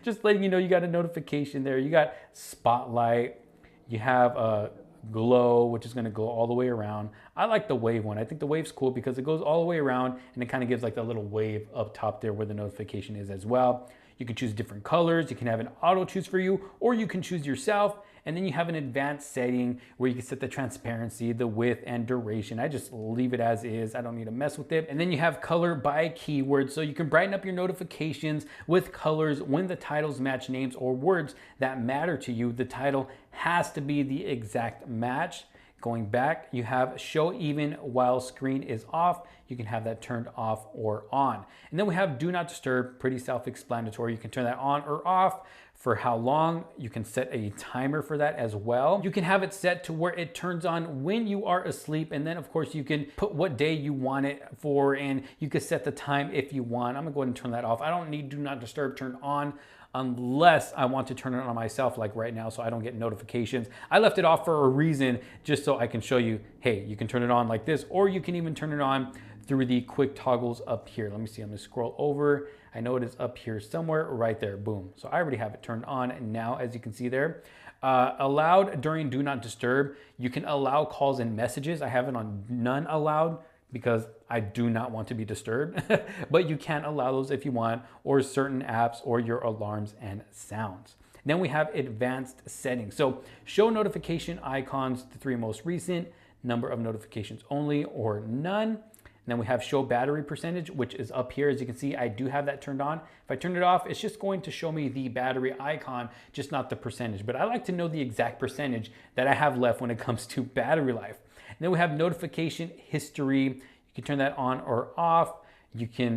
Just letting you know you got a notification there. You got spotlight. You have a glow, which is going to go all the way around. I like the wave one. I think the wave's cool because it goes all the way around and it kind of gives like that little wave up top there where the notification is as well. You can choose different colors. You can have an auto choose for you, or you can choose yourself. And then you have an advanced setting where you can set the transparency, the width, and duration. I just leave it as is. I don't need to mess with it. And then you have color by keyword. So you can brighten up your notifications with colors when the titles match names or words that matter to you. The title has to be the exact match. Going back, you have show even while screen is off. You can have that turned off or on. And then we have do not disturb, pretty self-explanatory. You can turn that on or off. For how long, you can set a timer for that as well. You can have it set to where it turns on when you are asleep. And then of course you can put what day you want it for, and you can set the time if you want. I'm gonna go ahead and turn that off. I don't need do not disturb turned on unless I want to turn it on myself, like right now, so I don't get notifications. I left it off for a reason, just so I can show you, hey, you can turn it on like this, or you can even turn it on through the quick toggles up here. Let me see, I'm gonna scroll over. I know it is up here somewhere, right there, boom. So I already have it turned on now, as you can see there. Allowed during do not disturb. You can allow calls and messages. I have it on none allowed because I do not want to be disturbed, but you can allow those if you want, or certain apps or your alarms and sounds. Then we have advanced settings. So show notification icons, the 3 most recent, number of notifications only or none. And then we have show battery percentage, which is up here. As you can see, I do have that turned on. If I turn it off, it's just going to show me the battery icon, just not the percentage. But I like to know the exact percentage that I have left when it comes to battery life. And then we have notification history. You can turn that on or off. You can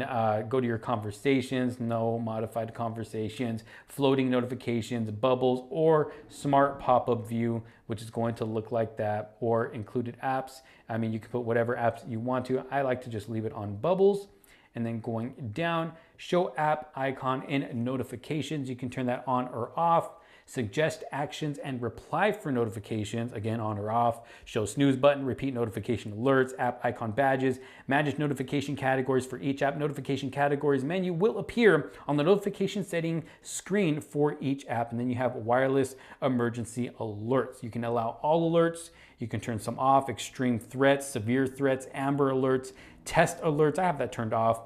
go to your conversations, no modified conversations, floating notifications, bubbles, or smart pop-up view, which is going to look like that, or included apps. I mean, you can put whatever apps you want to. I like to just leave it on bubbles. And then going down, show app icon in notifications. You can turn that on or off. Suggest actions and reply for notifications, again, on or off. Show snooze button, repeat notification alerts, app icon badges, manage notification categories for each app. Notification categories menu will appear on the notification setting screen for each app. And then you have wireless emergency alerts. You can allow all alerts. You can turn some off, extreme threats, severe threats, amber alerts, test alerts. I have that turned off.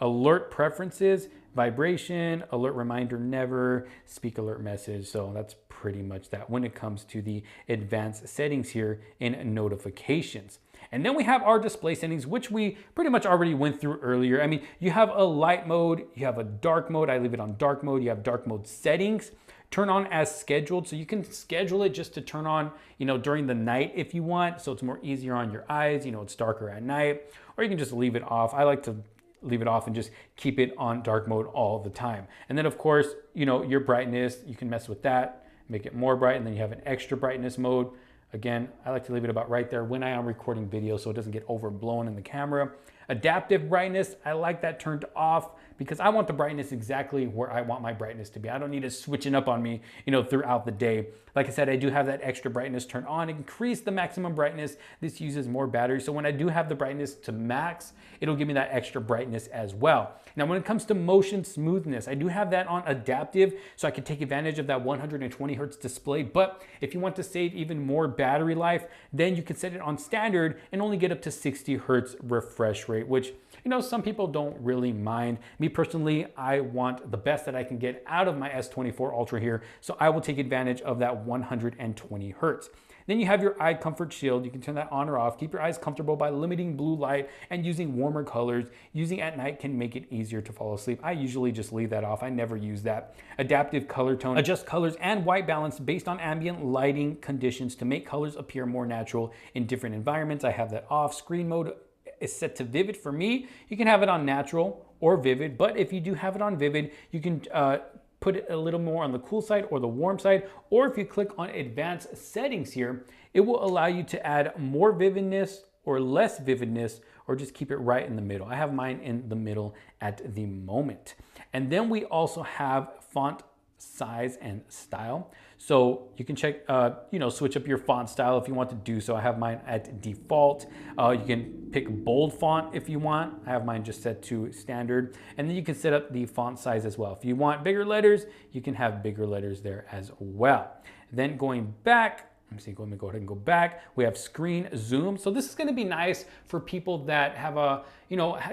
Alert preferences, vibration, alert reminder never, speak alert message. So that's pretty much that when it comes to the advanced settings here in notifications. And then we have our display settings, which we pretty much already went through earlier. I mean, you have a light mode, you have a dark mode. I leave it on dark mode. You have dark mode settings. Turn on as scheduled. So you can schedule it just to turn on, during the night if you want. So it's more easier on your eyes. It's darker at night, or you can just leave it off. I like to leave it off and just keep it on dark mode all the time. And then of course, your brightness, you can mess with that, make it more bright. And then you have an extra brightness mode. Again, I like to leave it about right there when I am recording video so it doesn't get overblown in the camera. Adaptive brightness, I like that turned off because I want the brightness exactly where I want my brightness to be. I don't need it switching up on me, throughout the day. Like I said, I do have that extra brightness turned on. Increase the maximum brightness. This uses more battery. So when I do have the brightness to max, it'll give me that extra brightness as well. Now, when it comes to motion smoothness, I do have that on adaptive, so I can take advantage of that 120 hertz display. But if you want to save even more battery life, then you can set it on standard and only get up to 60 hertz refresh rate, which some people don't really mind. Me personally, I want the best that I can get out of my S24 Ultra here, so I will take advantage of that 120 hertz. Then you have your eye comfort shield. You can turn that on or off. Keep your eyes comfortable by limiting blue light and using warmer colors. Using at night can make it easier to fall asleep. I usually just leave that off. I never use that. Adaptive color tone. Adjust colors and white balance based on ambient lighting conditions to make colors appear more natural in different environments. I have that off. Screen mode is set to vivid for me. You can have it on natural or vivid, but if you do have it on vivid, you can put it a little more on the cool side or the warm side, or if you click on advanced settings here, it will allow you to add more vividness or less vividness, or just keep it right in the middle. I have mine in the middle at the moment. And then we also have font size and style. So you can check, switch up your font style if you want to do so. I have mine at default. You can pick bold font if you want. I have mine just set to standard. And then you can set up the font size as well. If you want bigger letters, you can have bigger letters there as well. Then going back, let me go ahead and go back. We have screen zoom. So this is going to be nice for people that have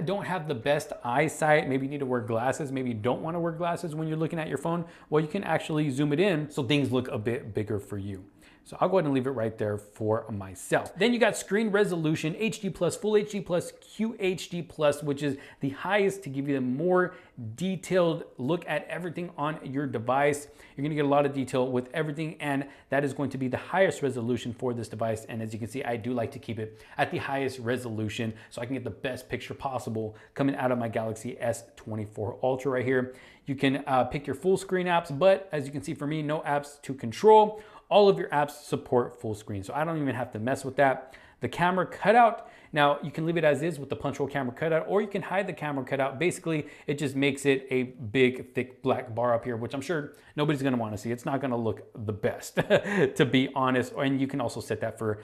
don't have the best eyesight. Maybe you need to wear glasses. Maybe you don't want to wear glasses when you're looking at your phone. Well, you can actually zoom it in so things look a bit bigger for you. So I'll go ahead and leave it right there for myself. Then you got screen resolution, HD+, Full HD+, QHD+, which is the highest to give you a more detailed look at everything on your device. You're gonna get a lot of detail with everything, and that is going to be the highest resolution for this device. And as you can see, I do like to keep it at the highest resolution so I can get the best picture possible coming out of my Galaxy S24 Ultra right here. You can pick your full screen apps, but as you can see for me, no apps to control. All of your apps support full screen, so I don't even have to mess with that. The camera cutout, now you can leave it as is with the punch hole camera cutout, or you can hide the camera cutout. Basically, it just makes it a big, thick black bar up here, which I'm sure nobody's gonna wanna see. It's not gonna look the best, to be honest. And you can also set that for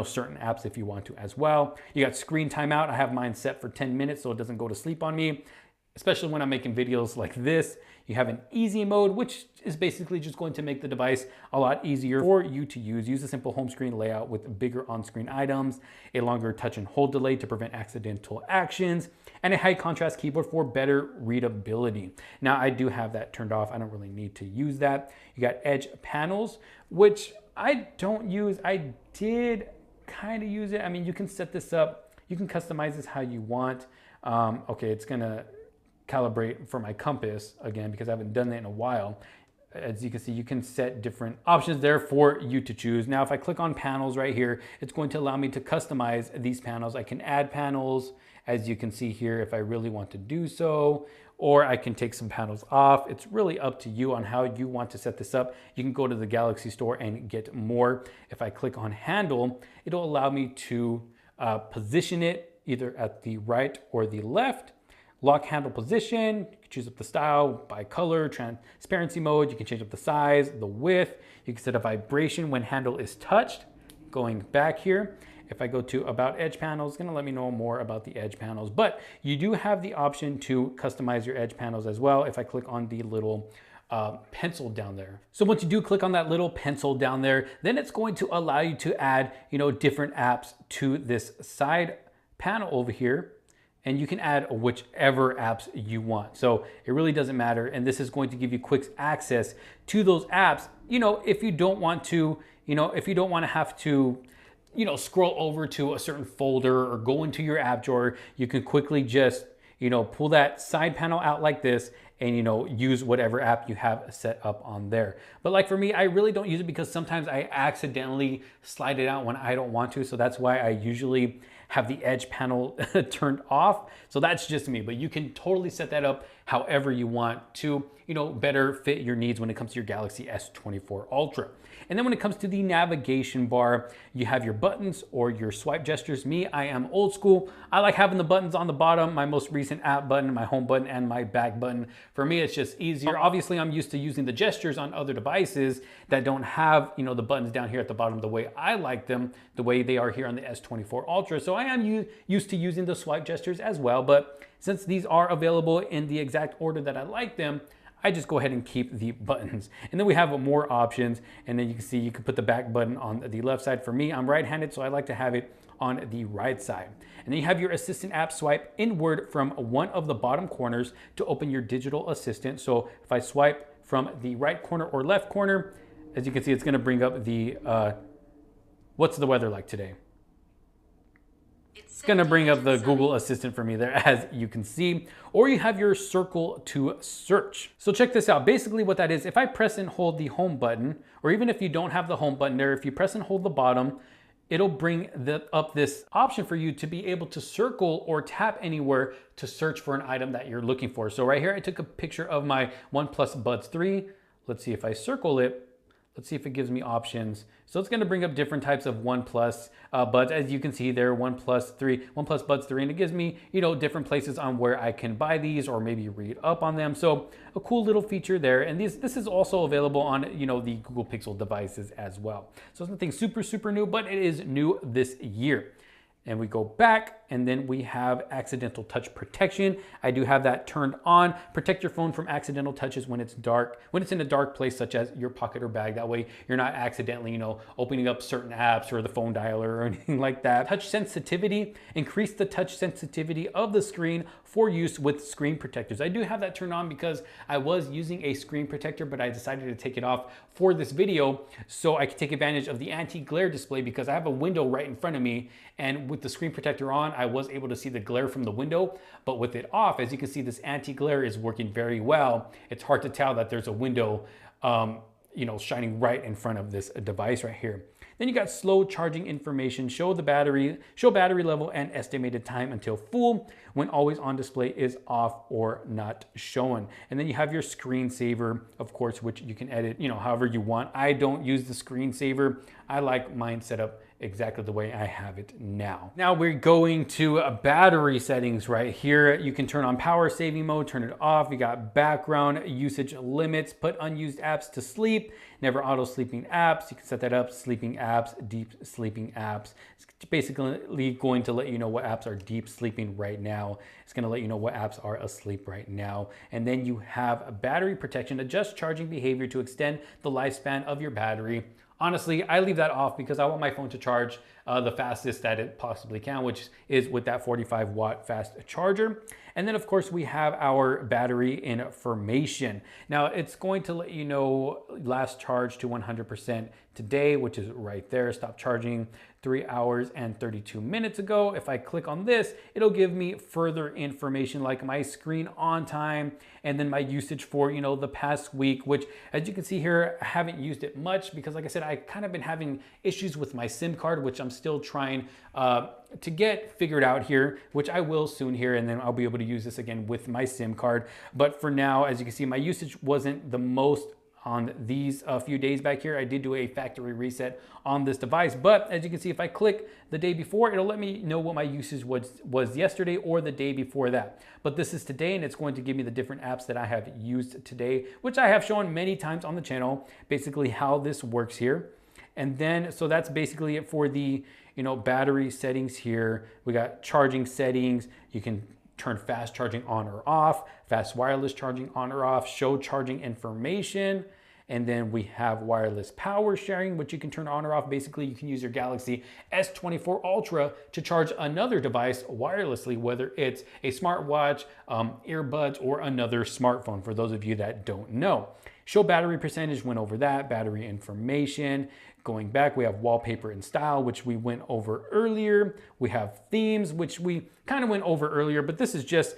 certain apps if you want to as well. You got screen timeout. I have mine set for 10 minutes so it doesn't go to sleep on me. especially when I'm making videos like this. You have an easy mode, which is basically just going to make the device a lot easier for you to use. Use a simple home screen layout with bigger on-screen items, a longer touch and hold delay to prevent accidental actions, and a high contrast keyboard for better readability. Now I do have that turned off. I don't really need to use that. You got edge panels, which I don't use. I did kind of use it. I mean, you can set this up. You can customize this how you want. Okay, it's gonna calibrate for my compass again because I haven't done that in a while. As you can see, you can set different options there for you to choose. Now, if I click on panels right here, it's going to allow me to customize these panels. I can add panels, as you can see here, if I really want to do so, or I can take some panels off. It's really up to you on how you want to set this up. You can go to the Galaxy store and get more. If I click on handle, it'll allow me to position it either at the right or the left. Lock handle position, you can choose up the style by color, transparency mode, you can change up the size, the width, you can set a vibration when handle is touched. Going back here, if I go to about edge panels, it's gonna let me know more about the edge panels, but you do have the option to customize your edge panels as well if I click on the little pencil down there. So once you do click on that little pencil down there, then it's going to allow you to add, different apps to this side panel over here. And you can add whichever apps you want. So it really doesn't matter. And this is going to give you quick access to those apps. If you don't want to, if you don't want to have to, scroll over to a certain folder or go into your app drawer, you can quickly just, pull that side panel out like this and, use whatever app you have set up on there. But like for me, I really don't use it because sometimes I accidentally slide it out when I don't want to. So that's why I usually have the edge panel turned off. So that's just me, but you can totally set that up however you want to, better fit your needs when it comes to your Galaxy S24 Ultra. And then when it comes to the navigation bar, you have your buttons or your swipe gestures. Me, I am old school. I like having the buttons on the bottom, my most recent app button, my home button, and my back button. For me, it's just easier. Obviously, I'm used to using the gestures on other devices that don't have, the buttons down here at the bottom the way I like them, the way they are here on the S24 Ultra. So I am used to using the swipe gestures as well, but since these are available in the exact order that I like them, I just go ahead and keep the buttons. And then we have more options. And then you can see you can put the back button on the left side. For me, I'm right-handed, so I like to have it on the right side. And then you have your assistant app swipe inward from one of the bottom corners to open your digital assistant. So if I swipe from the right corner or left corner, as you can see, it's gonna bring up the, what's the weather like today? It's gonna bring up the Google Assistant for me there, as you can see, or you have your circle to search. So check this out. Basically what that is, if I press and hold the home button, or even if you don't have the home button there, if you press and hold the bottom, it'll bring up this option for you to be able to circle or tap anywhere to search for an item that you're looking for. So right here, I took a picture of my OnePlus Buds 3. Let's see if I circle it. Let's see if it gives me options. So it's gonna bring up different types of OnePlus Buds. As you can see there, OnePlus Buds 3, and it gives me, different places on where I can buy these or maybe read up on them. So a cool little feature there. And this is also available on, the Google Pixel devices as well. So it's nothing super new, but it is new this year. And we go back, and then we have accidental touch protection. I do have that turned on. Protect your phone from accidental touches when it's dark, when it's in a dark place such as your pocket or bag. That way you're not accidentally, opening up certain apps or the phone dialer or anything like that. Touch sensitivity, increase the touch sensitivity of the screen for use with screen protectors. I do have that turned on because I was using a screen protector, but I decided to take it off for this video so I could take advantage of the anti-glare display because I have a window right in front of me, and with the screen protector on, I was able to see the glare from the window, but with it off, as you can see, this anti-glare is working very well. It's hard to tell that there's a window, shining right in front of this device right here. Then you got slow charging information, show battery level and estimated time until full when always on display is off or not shown. And then you have your screensaver, of course, which you can edit, however you want. I don't use the screensaver. I like mine set up exactly the way I have it now. Now we're going to battery settings right here. You can turn on power saving mode, turn it off. You got background usage limits, put unused apps to sleep, never auto sleeping apps. You can set that up, sleeping apps, deep sleeping apps. It's basically going to let you know what apps are deep sleeping right now. It's going to let you know what apps are asleep right now. And then you have battery protection, adjust charging behavior to extend the lifespan of your battery. Honestly, I leave that off because I want my phone to charge the fastest that it possibly can, which is with that 45 watt fast charger. And then of course we have our battery information. Now it's going to let you know last charge to 100% today, which is right there. Stop charging 3 hours and 32 minutes ago. If I click on this, it'll give me further information like my screen on time and then my usage for, you know, the past week, which as you can see here, I haven't used it much because like I said, I kind of been having issues with my SIM card, which I'm still trying to get figured out here, which I will soon here, and then I'll be able to use this again with my SIM card. But for now, as you can see, my usage wasn't the most on these few days back here. I did do a factory reset on this device, but as you can see, if I click the day before, it'll let me know what my usage was yesterday or the day before that. But this is today, and it's going to give me the different apps that I have used today, which I have shown many times on the channel, basically how this works here. And then, so that's basically it for the, you know, battery settings here. We got charging settings. You can turn fast charging on or off, fast wireless charging on or off, show charging information. And then we have wireless power sharing, which you can turn on or off. Basically, you can use your Galaxy S24 Ultra to charge another device wirelessly, whether it's a smartwatch, earbuds, or another smartphone, for those of you that don't know. Show battery percentage, went over that, battery information. Going back, we have wallpaper and style, which we went over earlier. We have themes, which we kind of went over earlier, but this is just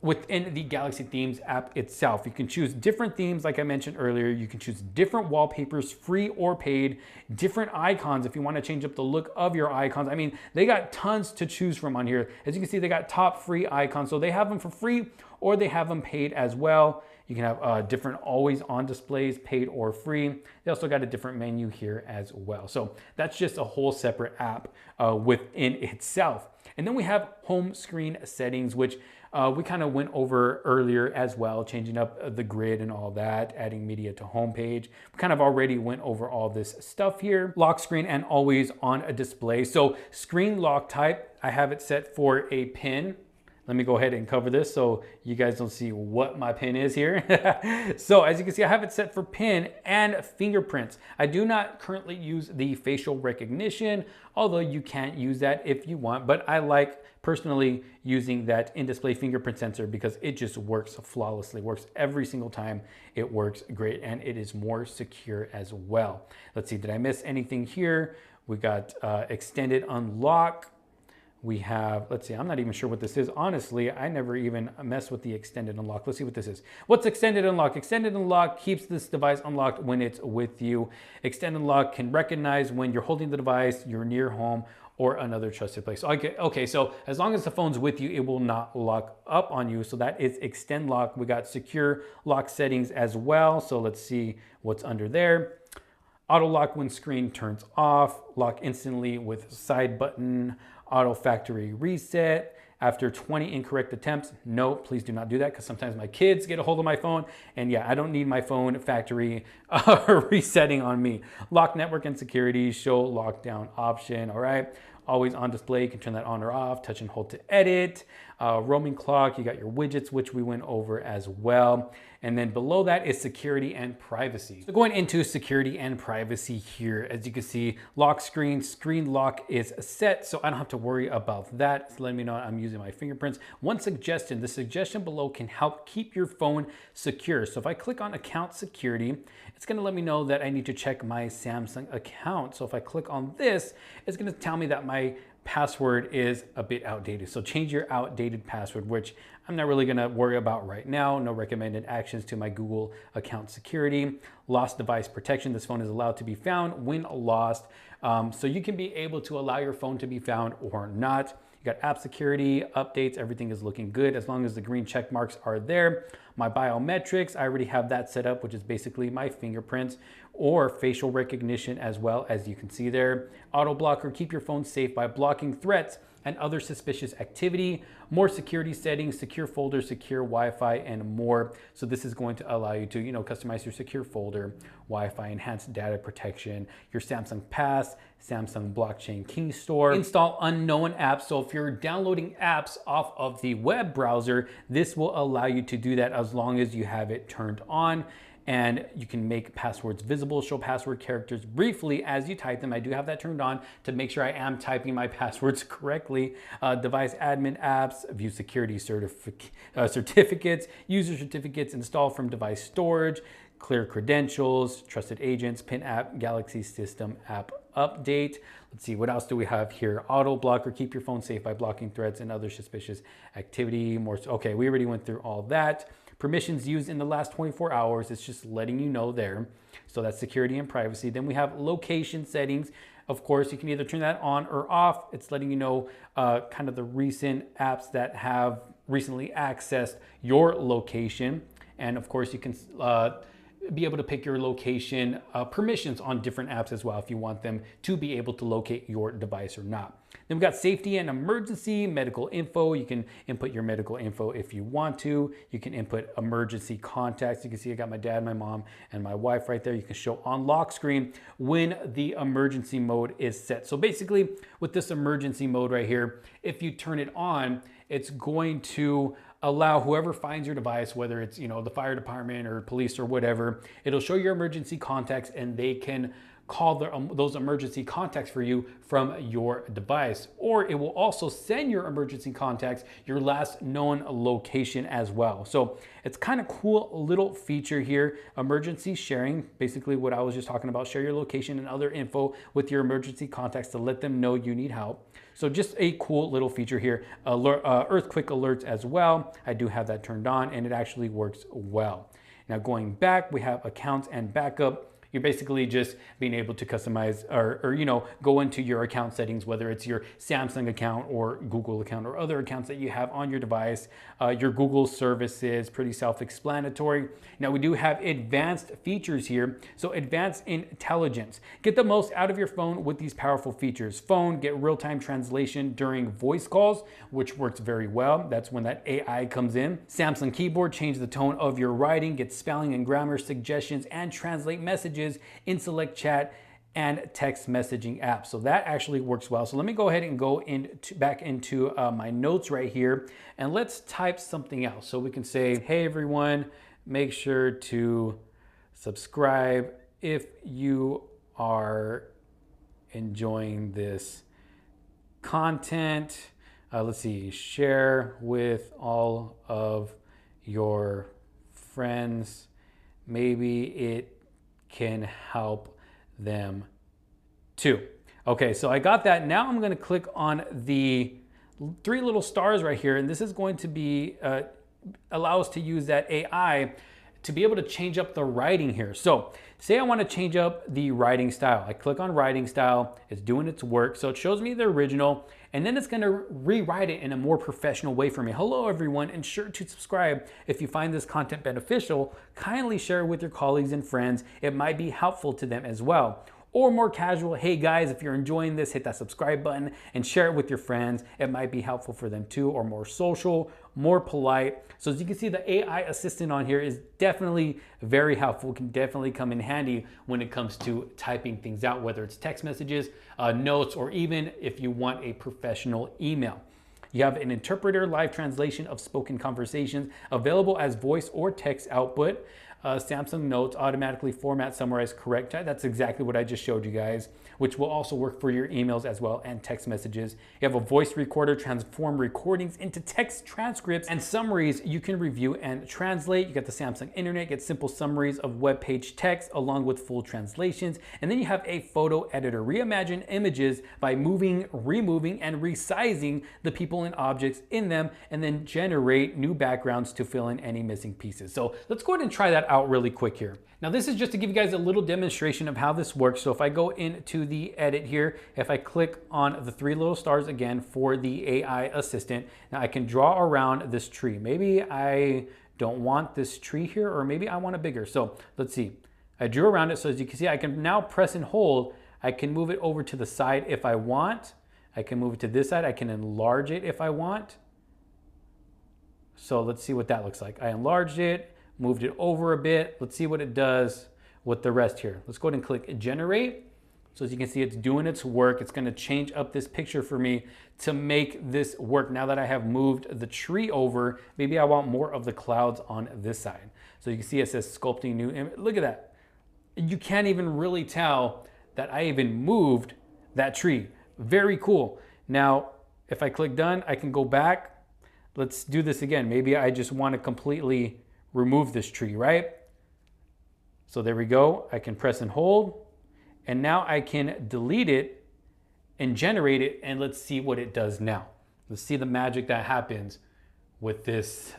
within the Galaxy Themes app itself. You can choose different themes, like I mentioned earlier. You can choose different wallpapers, free or paid, different icons if you want to change up the look of your icons. I mean, they got tons to choose from on here. As you can see, they got top free icons. So they have them for free or they have them paid as well. You can have different always on displays, paid or free. They also got a different menu here as well. So that's just a whole separate app within itself. And then we have home screen settings, which we kind of went over earlier as well, changing up the grid and all that, adding media to homepage. We kind of already went over all this stuff here. Lock screen and always on a display. So screen lock type, I have it set for a pin. Let me go ahead and cover this so you guys don't see what my pin is here. So as you can see, I have it set for pin and fingerprints. I do not currently use the facial recognition, although you can use that if you want, but I like personally using that in-display fingerprint sensor because it just works flawlessly, works every single time. It works great and it is more secure as well. Let's see, did I miss anything here? We got extended unlock. We have, let's see, I'm not even sure what this is. Honestly, I never even mess with the extended unlock. Let's see what this is. What's extended unlock? Extended unlock keeps this device unlocked when it's with you. Extended unlock can recognize when you're holding the device, you're near home, or another trusted place. Okay, so as long as the phone's with you, it will not lock up on you. So that is extend lock. We got secure lock settings as well. So let's see what's under there. Auto lock when screen turns off, lock instantly with side button, auto factory reset. After 20 incorrect attempts, no, please do not do that because sometimes my kids get a hold of my phone and yeah, I don't need my phone factory resetting on me. Lock network and security, show lockdown option, all right. Always on display, you can turn that on or off, touch and hold to edit. Roaming clock, you got your widgets, which we went over as well. And then below that is security and privacy. So going into security and privacy here, as you can see, lock screen lock is set, so I don't have to worry about that. It's letting me know I'm using my fingerprints. One suggestion, the suggestion below can help keep your phone secure. So if I click on account security, it's gonna let me know that I need to check my Samsung account. So if I click on this, it's gonna tell me that my password is a bit outdated. So change your outdated password, which I'm not really gonna worry about right now. No recommended actions to my Google account security. Lost device protection. This phone is allowed to be found when lost. So you can be able to allow your phone to be found or not. You got app security, updates, everything is looking good as long as the green check marks are there. My biometrics, I already have that set up, which is basically my fingerprints or facial recognition as well, as you can see there. Auto blocker, keep your phone safe by blocking threats and other suspicious activity. More security settings, secure folders, secure Wi-Fi, and more. So this is going to allow you to, customize your secure folder, Wi-Fi, enhanced data protection, your Samsung Pass, Samsung Blockchain Key Store, install unknown apps. So if you're downloading apps off of the web browser, this will allow you to do that as long as you have it turned on. And you can make passwords visible, show password characters briefly as you type them. I do have that turned on to make sure I am typing my passwords correctly. Device admin apps, view security certificates, user certificates, install from device storage, clear credentials, trusted agents, pin app, Galaxy system app update. Let's see, what else do we have here? Auto blocker, keep your phone safe by blocking threats and other suspicious activity. Okay, we already went through all that. Permissions used in the last 24 hours, it's just letting you know there. So that's security and privacy. Then we have location settings. Of course, you can either turn that on or off. It's letting you know kind of the recent apps that have recently accessed your location. And of course, you can be able to pick your location permissions on different apps as well if you want them to be able to locate your device or not. Then we've got safety and emergency, medical info. You can input your medical info if you want to. You can input emergency contacts. You can see I got my dad, my mom, and my wife right there. You can show on lock screen when the emergency mode is set. So basically with this emergency mode right here, if you turn it on, it's going to allow whoever finds your device, whether it's the fire department or police or whatever, it'll show your emergency contacts and they can call those emergency contacts for you from your device. Or it will also send your emergency contacts your last known location as well. So it's kind of cool little feature here. Emergency sharing, basically what I was just talking about, share your location and other info with your emergency contacts to let them know you need help. So just a cool little feature here. Earthquake alerts as well. I do have that turned on and it actually works well. Now going back, we have accounts and backup. You're basically just being able to customize or go into your account settings, whether it's your Samsung account or Google account or other accounts that you have on your device. Your Google services, pretty self-explanatory. Now we do have advanced features here. So advanced intelligence. Get the most out of your phone with these powerful features. Phone, get real-time translation during voice calls, which works very well. That's when that AI comes in. Samsung keyboard, change the tone of your writing, get spelling and grammar suggestions, and translate messages in select chat and text messaging apps. So that actually works well. So let me go ahead and go back into my notes right here and let's type something else. So we can say, hey everyone, make sure to subscribe if you are enjoying this content. Let's see, share with all of your friends. Maybe it can help them too. Okay, so I got that. Now I'm gonna click on the 3 little stars right here, and this is going to be allow us to use that AI to be able to change up the writing here. So say I want to change up the writing style. I click on writing style, it's doing its work. So it shows me the original and then it's going to rewrite it in a more professional way for me. Hello everyone, and sure to subscribe. If you find this content beneficial, kindly share it with your colleagues and friends. It might be helpful to them as well. Or more casual, hey guys, if you're enjoying this, hit that subscribe button and share it with your friends. It might be helpful for them too. Or more social, more polite. So as you can see, the AI assistant on here is definitely very helpful, can definitely come in handy when it comes to typing things out, whether it's text messages, notes, or even if you want a professional email. You have an interpreter, live translation of spoken conversations available as voice or text output. Samsung Notes, automatically format, summarize, correct. That's exactly what I just showed you guys, which will also work for your emails as well and text messages. You have a voice recorder, transform recordings into text transcripts and summaries you can review and translate. You got the Samsung Internet, get simple summaries of web page text along with full translations. And then you have a photo editor, reimagine images by moving, removing, and resizing the people and objects in them, and then generate new backgrounds to fill in any missing pieces. So let's go ahead and try that out really quick here. Now this is just to give you guys a little demonstration of how this works. So if I go into the edit here, if I click on the three little stars again for the AI assistant, now I can draw around this tree. Maybe I don't want this tree here, or maybe I want it bigger. So let's see. I drew around it, so as you can see, I can now press and hold. I can move it over to the side if I want. I can move it to this side. I can enlarge it if I want. So let's see what that looks like. I enlarged it, moved it over a bit. Let's see what it does with the rest here. Let's go ahead and click generate. So as you can see, it's doing its work. It's going to change up this picture for me to make this work. Now that I have moved the tree over, maybe I want more of the clouds on this side. So you can see it says sculpting new image. Look at that. You can't even really tell that I even moved that tree. Very cool. Now, if I click done, I can go back. Let's do this again. Maybe I just want to completely remove this tree, right? So there we go. I can press and hold. And now I can delete it and generate it. And let's see what it does now. Let's see the magic that happens with this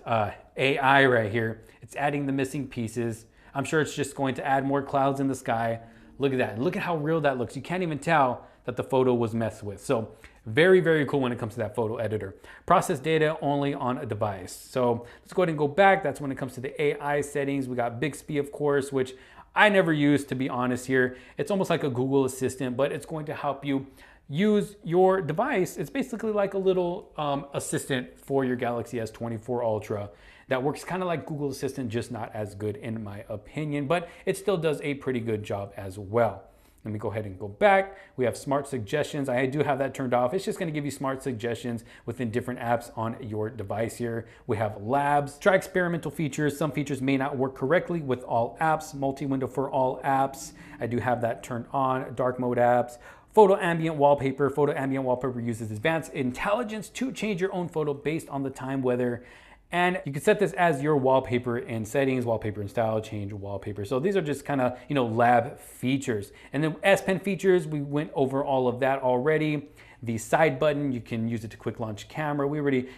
AI right here. It's adding the missing pieces. I'm sure it's just going to add more clouds in the sky. Look at that. Look at how real that looks. You can't even tell that the photo was messed with. So very, very cool when it comes to that photo editor. Process data only on a device. So let's go ahead and go back. That's when it comes to the AI settings. We got Bixby, of course, which I never use, to be honest here. It's almost like a Google Assistant, but it's going to help you use your device. It's basically like a little assistant for your Galaxy S24 Ultra that works kind of like Google Assistant, just not as good in my opinion, but it still does a pretty good job as well. Let me go ahead and go back. We have smart suggestions. I do have that turned off. It's just going to give you smart suggestions within different apps on your device here. We have labs. Try experimental features. Some features may not work correctly with all apps. Multi-window for all apps. I do have that turned on. Dark mode apps. Photo ambient wallpaper. Photo ambient wallpaper uses advanced intelligence to change your own photo based on the time, weather, and you can set this as your wallpaper in settings, wallpaper in style, change wallpaper. So these are just kind of, lab features. And then S Pen features, we went over all of that already. The side button, you can use it to quick launch camera. We already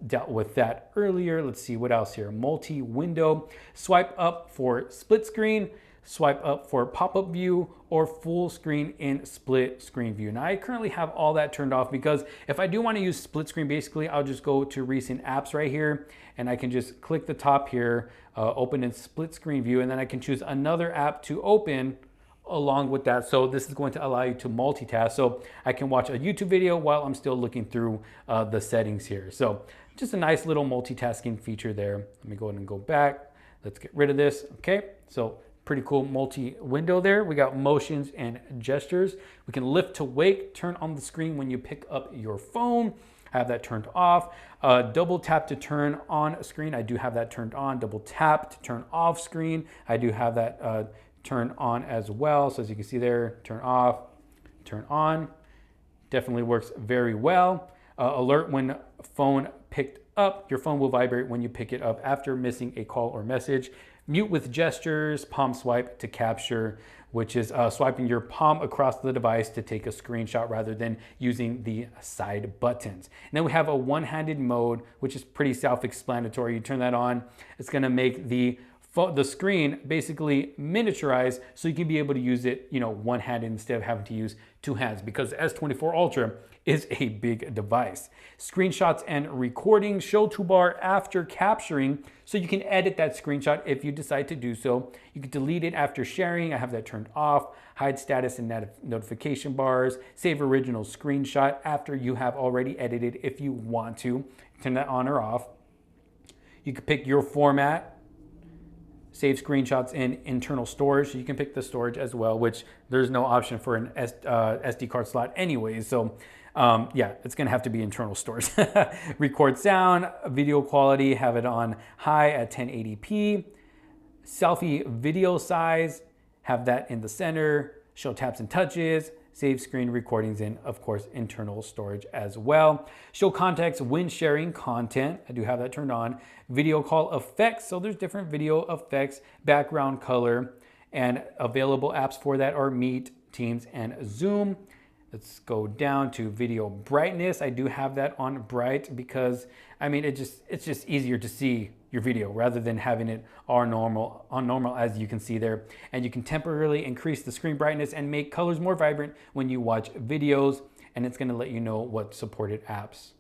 dealt with that earlier. Let's see what else here. Multi-window, swipe up for split screen, swipe up for pop-up view, or full screen in split screen view. Now I currently have all that turned off because if I do want to use split screen, basically I'll just go to recent apps right here and I can just click the top here, open in split screen view, and then I can choose another app to open along with that. So this is going to allow you to multitask. So I can watch a YouTube video while I'm still looking through the settings here. So just a nice little multitasking feature there. Let me go ahead and go back. Let's get rid of this. Okay, so pretty cool multi-window there. We got motions and gestures. We can lift to wake, turn on the screen when you pick up your phone. I have that turned off. Double tap to turn on screen. I do have that turned on. Double tap to turn off screen. I do have that turned on as well. So as you can see there, turn off, turn on. Definitely works very well. Alert when phone picked up. Your phone will vibrate when you pick it up after missing a call or message. Mute with gestures, palm swipe to capture, which is swiping your palm across the device to take a screenshot rather than using the side buttons. And then we have a one-handed mode, which is pretty self-explanatory. You turn that on, it's gonna make the screen basically miniaturized so you can be able to use it, one-handed instead of having to use two hands, because the S24 Ultra is a big device. Screenshots and recording, show toolbar after capturing, so you can edit that screenshot if you decide to do so. You can delete it after sharing. I have that turned off. Hide status and notification bars. Save original screenshot after you have already edited if you want to. Turn that on or off. You can pick your format. Save screenshots in internal storage. So you can pick the storage as well, which there's no option for an SD card slot anyways. So yeah, it's gonna have to be internal storage. Record sound, video quality, have it on high at 1080p. Selfie video size, have that in the center. Show taps and touches. Save screen recordings in, of course, internal storage as well. Show context when sharing content. I do have that turned on. Video call effects. So there's different video effects, background color, and available apps for that are Meet, Teams, and Zoom. Let's go down to video brightness. I do have that on bright because, it's just easier to see your video rather than having it on normal as you can see there. And you can temporarily increase the screen brightness and make colors more vibrant when you watch videos, and it's going to let you know what the supported apps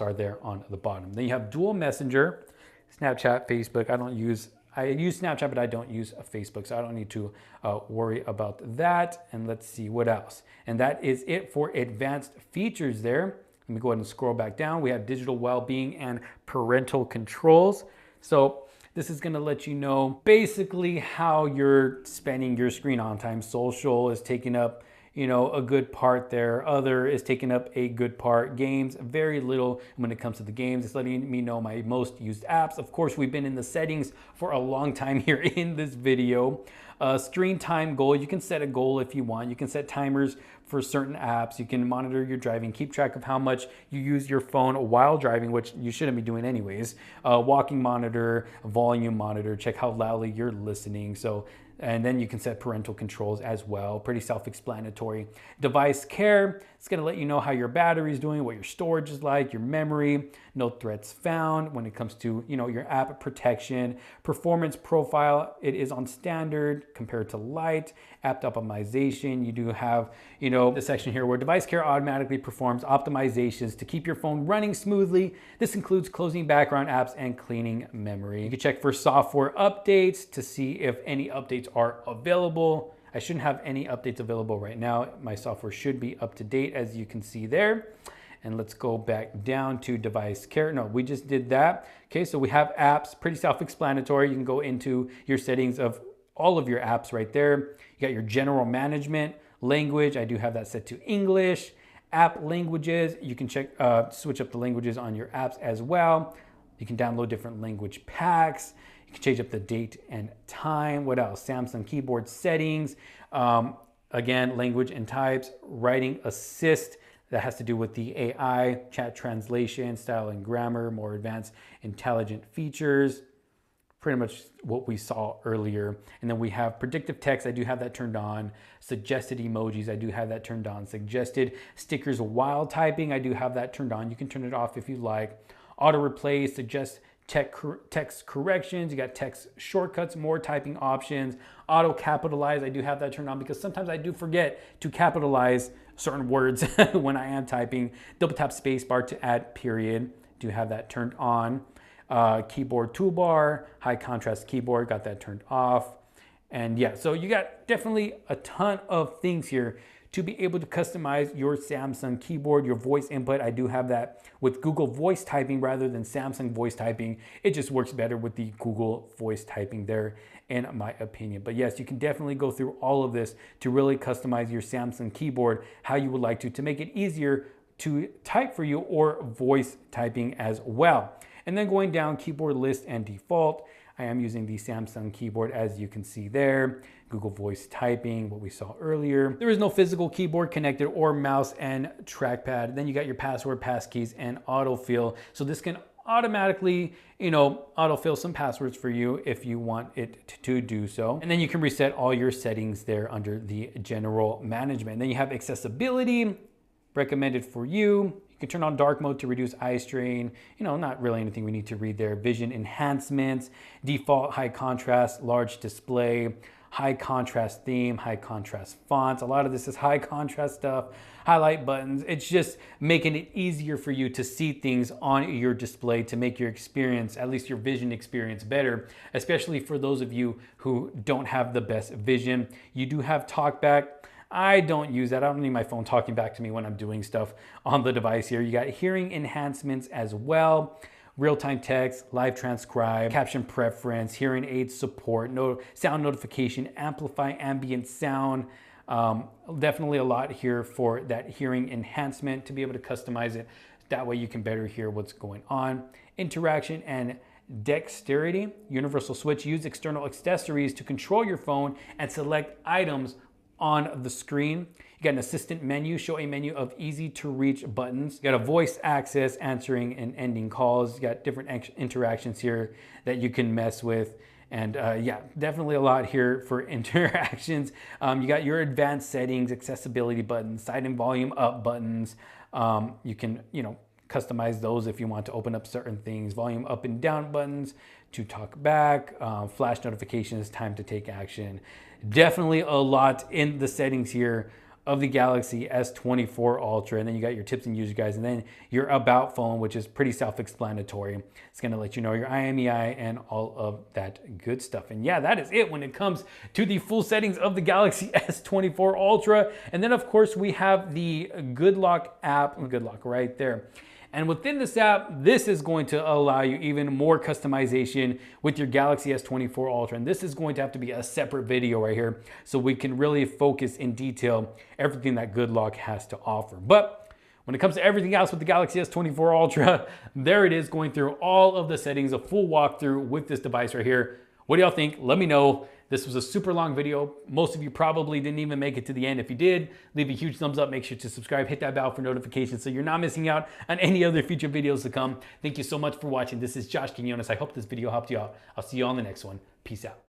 are there on the bottom. Then you have dual messenger, Snapchat, Facebook. I use Snapchat, but I don't use Facebook, so I don't need to worry about that. And let's see what else. And that is it for advanced features there. Let me go ahead and scroll back down. We have digital well-being and parental controls. So this is going to let you know basically how you're spending your screen on time. Social is taking up, you know, a good part there. Other is taking up a good part. Games, very little when it comes to the games. It's letting me know my most used apps. Of course, we've been in the settings for a long time here in this video. Screen time goal, you can set a goal if you want. You can set timers for certain apps. You can monitor your driving, keep track of how much you use your phone while driving, which you shouldn't be doing anyways. Walking monitor, volume monitor, check how loudly you're listening. And then you can set parental controls as well. Pretty self-explanatory. Device care, it's gonna let you know how your battery is doing, what your storage is like, your memory, no threats found when it comes to, you know, your app protection. Performance profile, it is on standard compared to light. App optimization, you do have, you know, the section here where device care automatically performs optimizations to keep your phone running smoothly. This includes closing background apps and cleaning memory. You can check for software updates to see if any updates are available. I shouldn't have any updates available right now. My software should be up to date, as you can see there. And let's go back down to device care. No, we just did that. Okay, so we have apps, pretty self-explanatory. You can go into your settings of all of your apps right there. You got your general management, language. I do have that set to English. App languages, you can check, switch up the languages on your apps as well. You can download different language packs. You can change up the date and time. What else? Samsung keyboard settings. Again, language and types, writing assist. That has to do with the AI, chat translation, style and grammar, more advanced intelligent features. Pretty much what we saw earlier. And then we have predictive text. I do have that turned on. Suggested emojis. I do have that turned on. Suggested stickers while typing. I do have that turned on. You can turn it off if you like. Auto replay, suggest text corrections. You got text shortcuts, more typing options. Auto capitalize. I do have that turned on because sometimes I do forget to capitalize certain words when I am typing. Double tap spacebar to add period. Do have that turned on. Keyboard toolbar, high contrast keyboard, got that turned off. And yeah, so you got definitely a ton of things here to be able to customize your Samsung keyboard, your voice input. I do have that with Google voice typing rather than Samsung voice typing. It just works better with the Google voice typing there, in my opinion. But yes, you can definitely go through all of this to really customize your Samsung keyboard how you would like to make it easier to type for you or voice typing as well. And then going down, keyboard list and default. I am using the Samsung keyboard, as you can see there. Google voice typing, what we saw earlier. There is no physical keyboard connected or mouse and trackpad. Then you got your password, passkeys, and autofill. So this can automatically, autofill some passwords for you if you want it to do so. And then you can reset all your settings there under the general management. Then you have accessibility, recommended for you. You can turn on dark mode to reduce eye strain. Not really anything we need to read there. Vision enhancements, default high contrast, large display, high contrast theme, high contrast fonts. A lot of this is high contrast stuff, highlight buttons. It's just making it easier for you to see things on your display to make your experience, at least your vision experience, better, especially for those of you who don't have the best vision. You do have TalkBack. I don't use that. I don't need my phone talking back to me when I'm doing stuff on the device here. You got hearing enhancements as well. Real-time text, live transcribe, caption preference, hearing aid support, sound notification, amplify ambient sound. Definitely a lot here for that hearing enhancement to be able to customize it. That way you can better hear what's going on. Interaction and dexterity. Universal switch. Use external accessories to control your phone and select items on the screen. You got an assistant menu, show a menu of easy to reach buttons. You got a voice access, answering and ending calls. You got different interactions here that you can mess with. And yeah, definitely a lot here for interactions. You got your advanced settings, accessibility buttons, side and volume up buttons. You can, customize those if you want to open up certain things, volume up and down buttons, to talk back, flash notifications, time to take action. Definitely a lot in the settings here of the Galaxy S24 Ultra. And then you got your tips and user guides, and then your about phone, which is pretty self-explanatory. It's gonna let you know your IMEI and all of that good stuff. And yeah, that is it when it comes to the full settings of the Galaxy S24 Ultra. And then of course we have the Good Lock app, Good Lock right there. And within this app, this is going to allow you even more customization with your Galaxy S24 Ultra. And this is going to have to be a separate video right here, so we can really focus in detail everything that Good Lock has to offer. But when it comes to everything else with the Galaxy S24 Ultra, there it is, going through all of the settings, a full walkthrough with this device right here. What do y'all think? Let me know. This was a super long video. Most of you probably didn't even make it to the end. If you did, leave a huge thumbs up. Make sure to subscribe, hit that bell for notifications so you're not missing out on any other future videos to come. Thank you so much for watching. This is Josh Quinones. I hope this video helped you out. I'll see you on the next one. Peace out.